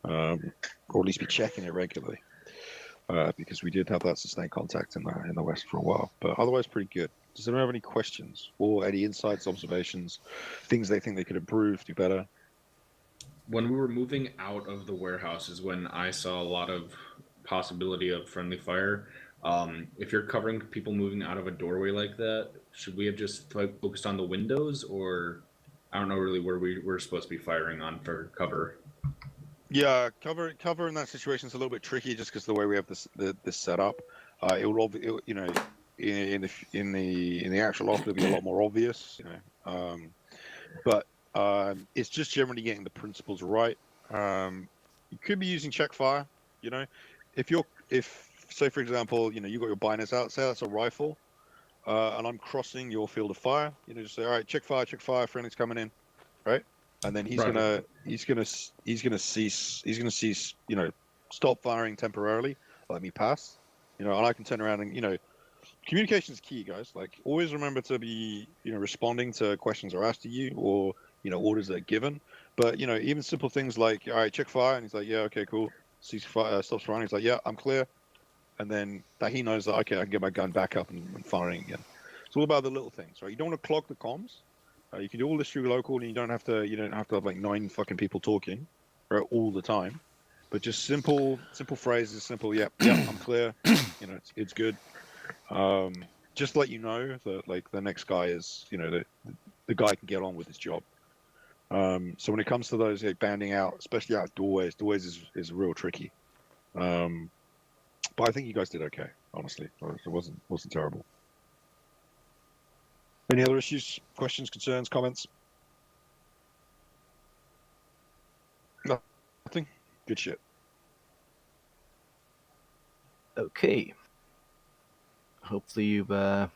or at least be checking it regularly, because we did have that sustained contact in the west for a while. But otherwise, pretty good. Does anyone have any questions or any insights, observations, things they think they could improve, do better? When we were moving out of the warehouse is when I saw a lot of possibility of friendly fire. If you're covering people moving out of a doorway like that, should we have just focused on the windows, or I don't know really where we're supposed to be firing on for cover? Yeah, cover in that situation is a little bit tricky just because the way we have this set up. It will, in the actual op, it'll be a lot more obvious, but it's just generally getting the principles right. You could be using check fire, if say for example, you got your biners out, say that's a rifle, and I'm crossing your field of fire, just say, all right, check fire, friendly's coming in. right? And then he's Roger. gonna cease, stop firing temporarily, let me pass, and I can turn around and communication is key, guys. Like, always remember to be, responding to questions are asked of you, or orders that are given. But even simple things like, all right, check fire, and he's like, yeah, okay, cool. Cease fire, stops firing. He's like, yeah, I'm clear. And then that he knows that, okay, I can get my gun back up and firing again. It's all about the little things, right? You don't want to clog the comms. You can do all this through local, and you don't have to have like 9 fucking people talking, right, all the time. But just simple phrases, simple, yeah, I'm clear. It's good. Just to let you know that like the next guy is, the guy can get on with his job. So when it comes to those banding out, especially out doorways is real tricky. But I think you guys did okay, honestly. It wasn't terrible. Any other issues, questions, concerns, comments? Nothing. Good shit. Okay. Hopefully you've gotten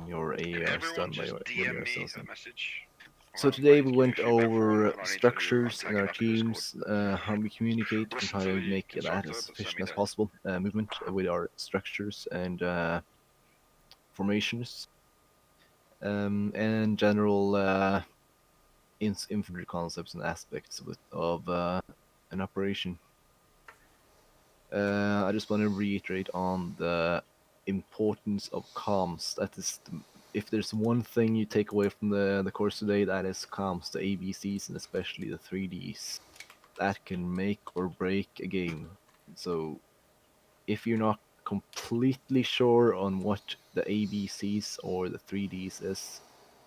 your ARs done by yourselves. So today we went over structures in our teams, how we communicate, and how to make that as efficient as possible. Movement with our structures and formations, and general infantry concepts and aspects of an operation. I just want to reiterate on the importance of comms. That is, if there's one thing you take away from the course today, that is comms, the ABCs, and especially the 3Ds. That can make or break a game. So, if you're not completely sure on what the ABCs or the 3Ds is,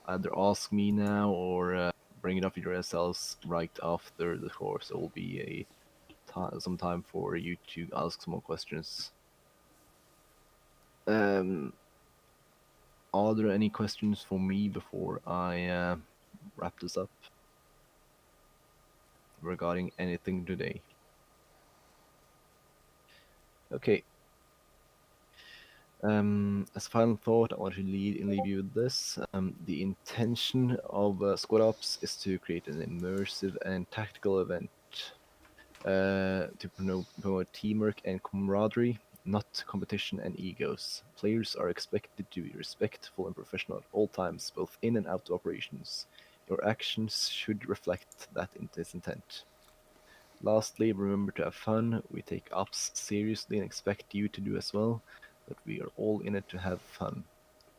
either ask me now or bring it up with your SLs right after the course. It will be some time for you to ask some more questions. Are there any questions for me before I wrap this up regarding anything today? Okay. As a final thought, I want to leave you with this. The intention of Squad Ops is to create an immersive and tactical event to promote teamwork and camaraderie, not competition and egos. Players are expected to be respectful and professional at all times, both in and out of operations. Your actions should reflect that intent. Lastly, remember to have fun. We take ops seriously and expect you to do as well, but we are all in it to have fun.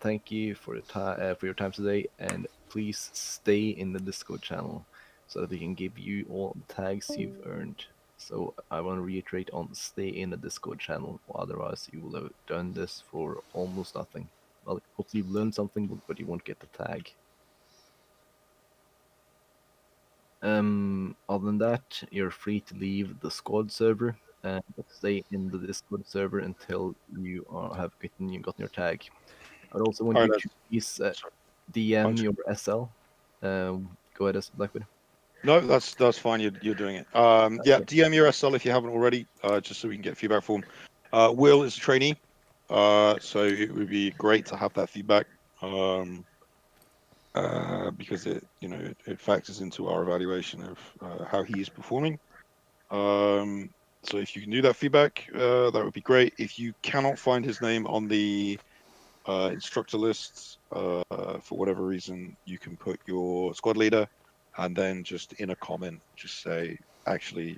Thank you for your time today, and please stay in the Discord channel so that we can give you all the tags you've earned. So I want to reiterate on stay in the Discord channel, otherwise you will have done this for almost nothing. Well, hopefully you've learned something, but you won't get the tag. Other than that, you're free to leave the squad server and stay in the Discord server until you have gotten your tag. I would also want All you right, to please DM your SL. Go ahead, Blackwood. No, that's fine. You're doing it. Yeah, DM your SL if you haven't already, just so we can get feedback from. Will is a trainee, so it would be great to have that feedback. Because it factors into our evaluation of how he is performing. So if you can do that feedback, that would be great. If you cannot find his name on the instructor lists for whatever reason, you can put your squad leader, and then just in a comment, just say, actually,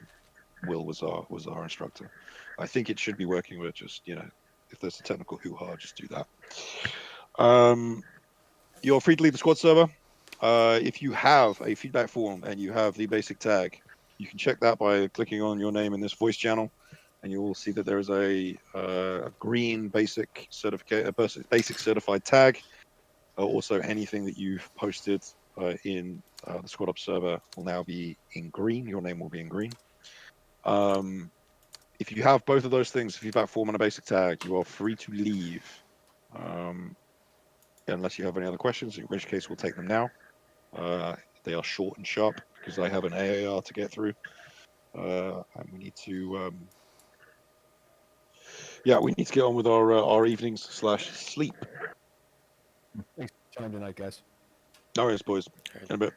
Will was our instructor. I think it should be working with just if there's a technical hoo-ha, just do that. You're free to leave the squad server. If you have a feedback form and you have the basic tag, you can check that by clicking on your name in this voice channel, and you will see that there is a green basic basic certified tag. Also, anything that you've posted in the Squad Up server will now be in green. Your name will be in green. If you have both of those things, a feedback form and a basic tag, you are free to leave. Unless you have any other questions, in which case we'll take them now. They are short and sharp because I have an AAR to get through, and we need to, we need to get on with our evenings / sleep. Thanks for your time tonight, guys. No worries, boys. In a bit.